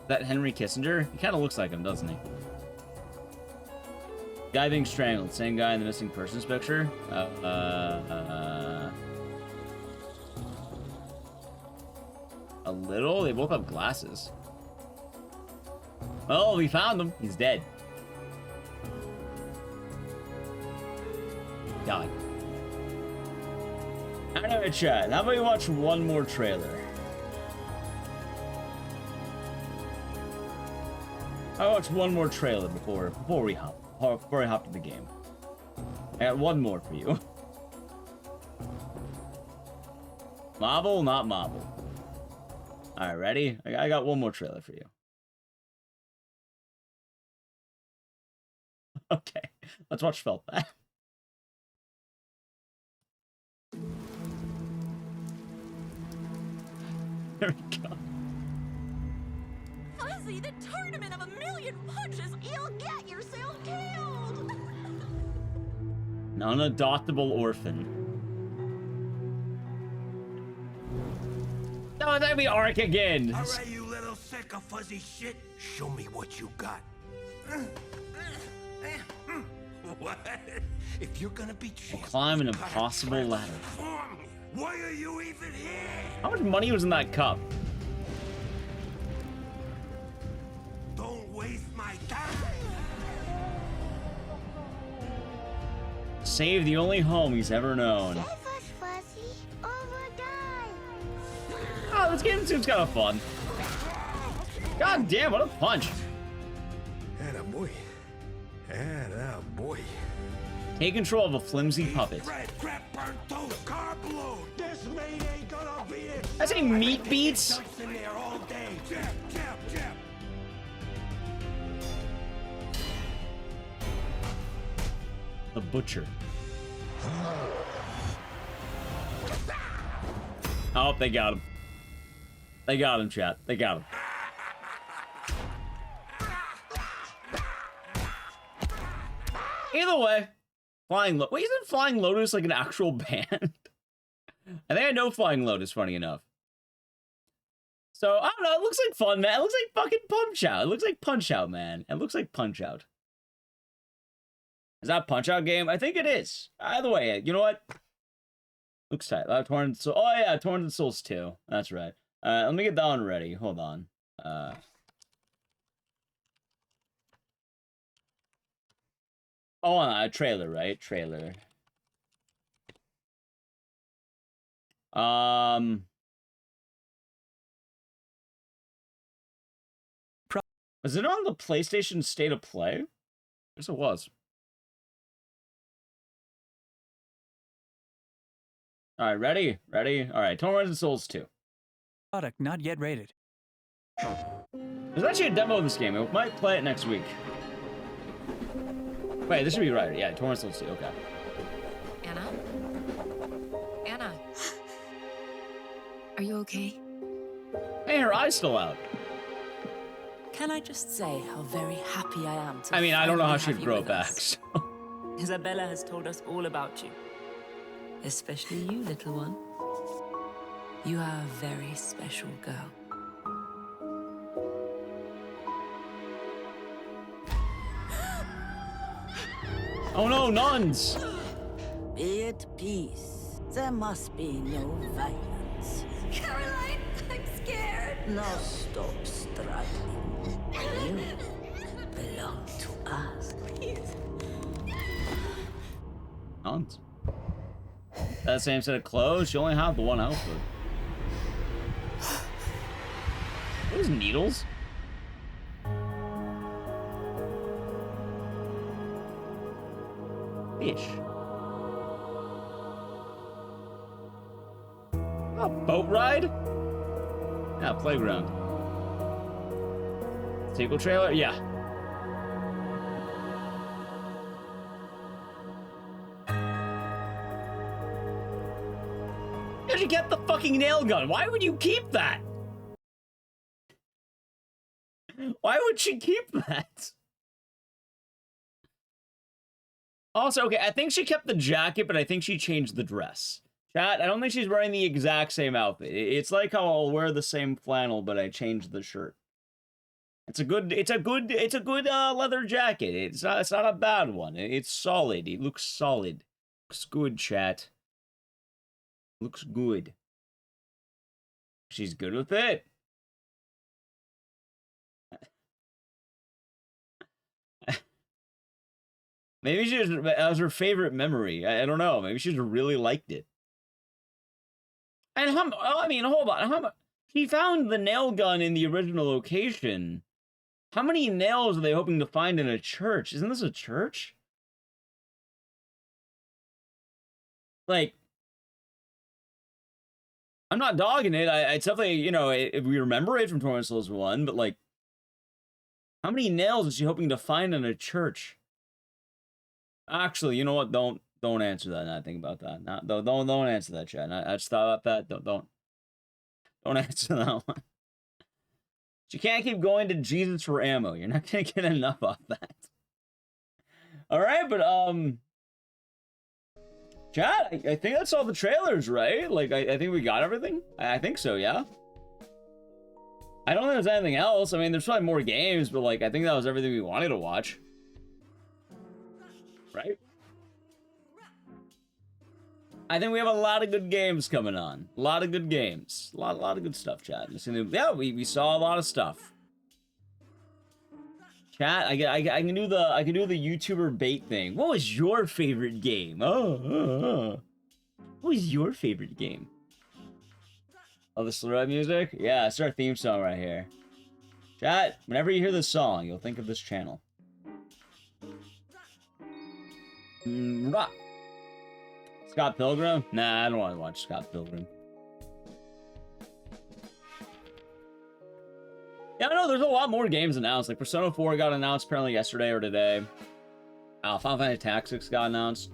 That Henry Kissinger? He kind of looks like him, doesn't he? Guy being strangled. Same guy in the missing persons picture. A little? They both have glasses. Oh, we found him. He's dead. God. Alright, chat. How about we watch one more trailer? I'll watch one more trailer before we hop to the game. I got one more for you. Marvel, not Marvel. Alright, ready? I got one more trailer for you. Okay, let's watch Felt That. There we go.
Fuzzy, the tournament of a million punches, you'll get yourself killed!
Non-adoptable orphan. No, that'd be Ark again.
All right, you little sick of fuzzy shit. Show me what you got. What? If you're gonna be
We'll climb an impossible ladder.
Why are you even here?
How much money was in that cup?
Don't waste my time.
Save the only home he's ever known.
Save us, Fuzzy, or we'll die.
Oh, this game seems kind of fun. God damn, what a punch.
Atta boy. Atta boy.
Take control of a flimsy puppet. I say meat beats. The butcher. Oh, they got him. They got him, chat. They got him. Either way, Flying Lotus. Wait, isn't Flying Lotus like an actual band? I think I know Flying Lotus, funny enough. So, I don't know. It looks like fun, man. It looks like fucking Punch Out. It looks like Punch Out, man. It looks like Punch Out. Is that a Punch Out game? I think it is. Either way, you know what? Looks tight. Torrent Souls. Oh, yeah. Torrent Souls 2. That's right. Let me get that one ready. Hold on. Oh, a trailer, right? Trailer. Was it on the PlayStation State of Play? Yes, it was. All right, ready? Ready? All right, Torrent Souls 2.
Product not yet rated.
There's actually a demo of this game. We might play it next week. Wait, this should be right. Yeah, Torrent Souls 2. Okay.
Anna? Anna? Are you okay?
Hey, her eye's still out.
Can I just say how very happy I am to
I mean, I don't know how she'd
have you
grow it
with
back.
us.
So.
Isabella has told us all about you. Especially you, little one. You are a very special girl.
Oh no, nuns!
Be at peace. There must be no violence.
Caroline, I'm scared.
Now stop struggling. You belong to us.
Nuns. That same set of clothes, you only have the one outfit. Those needles? Fish. A boat ride? Yeah, playground. Sequel trailer? Yeah. How'd you get the fucking nail gun? Why would you keep that? Why would she keep that? Also, okay, I think she kept the jacket, but I think she changed the dress. Chat, I don't think she's wearing the exact same outfit. It's like how I'll wear the same flannel, but I changed the shirt. It's a good leather jacket. It's not a bad one. It's solid. It looks solid. Looks good, chat. Looks good. She's good with it. Maybe that was her favorite memory. I don't know. Maybe she just really liked it. And I mean, hold on. He found the nail gun in the original location. How many nails are they hoping to find in a church? Isn't this a church? Like, I'm not dogging it. It's definitely, you know, if we remember it from Torment Souls 1, but like, how many nails is she hoping to find in a church? Actually, you know what? Don't answer that. Not think about that. Don't answer that, chat. I just thought about that. Don't answer that one. You can't keep going to Jesus for ammo. You're not gonna get enough off that. All right, but chat. I think that's all the trailers, right? Like, I think we got everything. I think so. Yeah. I don't think there's anything else. I mean, there's probably more games, but like, I think that was everything we wanted to watch. Right? I think we have a lot of good games coming on. A lot of good games. A lot of good stuff, chat. Yeah, we saw a lot of stuff. Chat, I can do the YouTuber bait thing. What was your favorite game? What was your favorite game? Oh, the Slurp music? Yeah, it's our theme song right here. Chat, whenever you hear this song, you'll think of this channel. Rock. Scott Pilgrim? Nah, I don't want to watch Scott Pilgrim. Yeah, no, there's a lot more games announced. Like, Persona 4 got announced apparently yesterday or today. Final Fantasy Tactics got announced.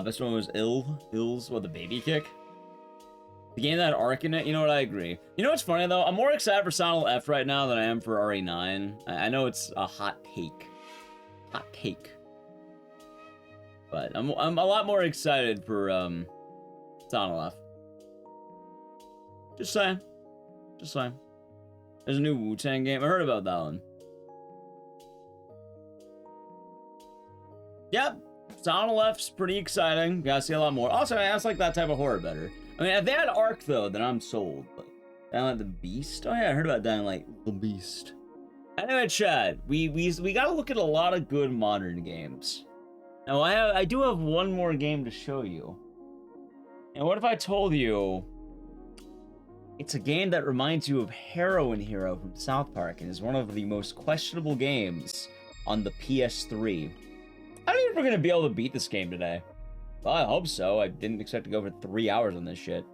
This one was Ill's, what, the baby kick? The game that had Arc in it, you know what, I agree. You know what's funny, though? I'm more excited for Silent F right now than I am for RE9. I know it's a hot take. Hot take. But I'm a lot more excited for Silent F. Just saying. Just saying. There's a new Wu-Tang game. I heard about that one. Yep. Silent F's pretty exciting. Gotta see a lot more. Also, I just like that type of horror better. I mean, if they had Arc, though, then I'm sold. But Dying Light the Beast? Oh, yeah, I heard about Dying Light the Beast. Anyway, Chad, we gotta look at a lot of good modern games. Now, I do have one more game to show you. And what if I told you it's a game that reminds you of Heroin Hero from South Park and is one of the most questionable games on the PS3. I don't know if we're going to be able to beat this game today. Well, I hope so. I didn't expect to go for 3 hours on this shit.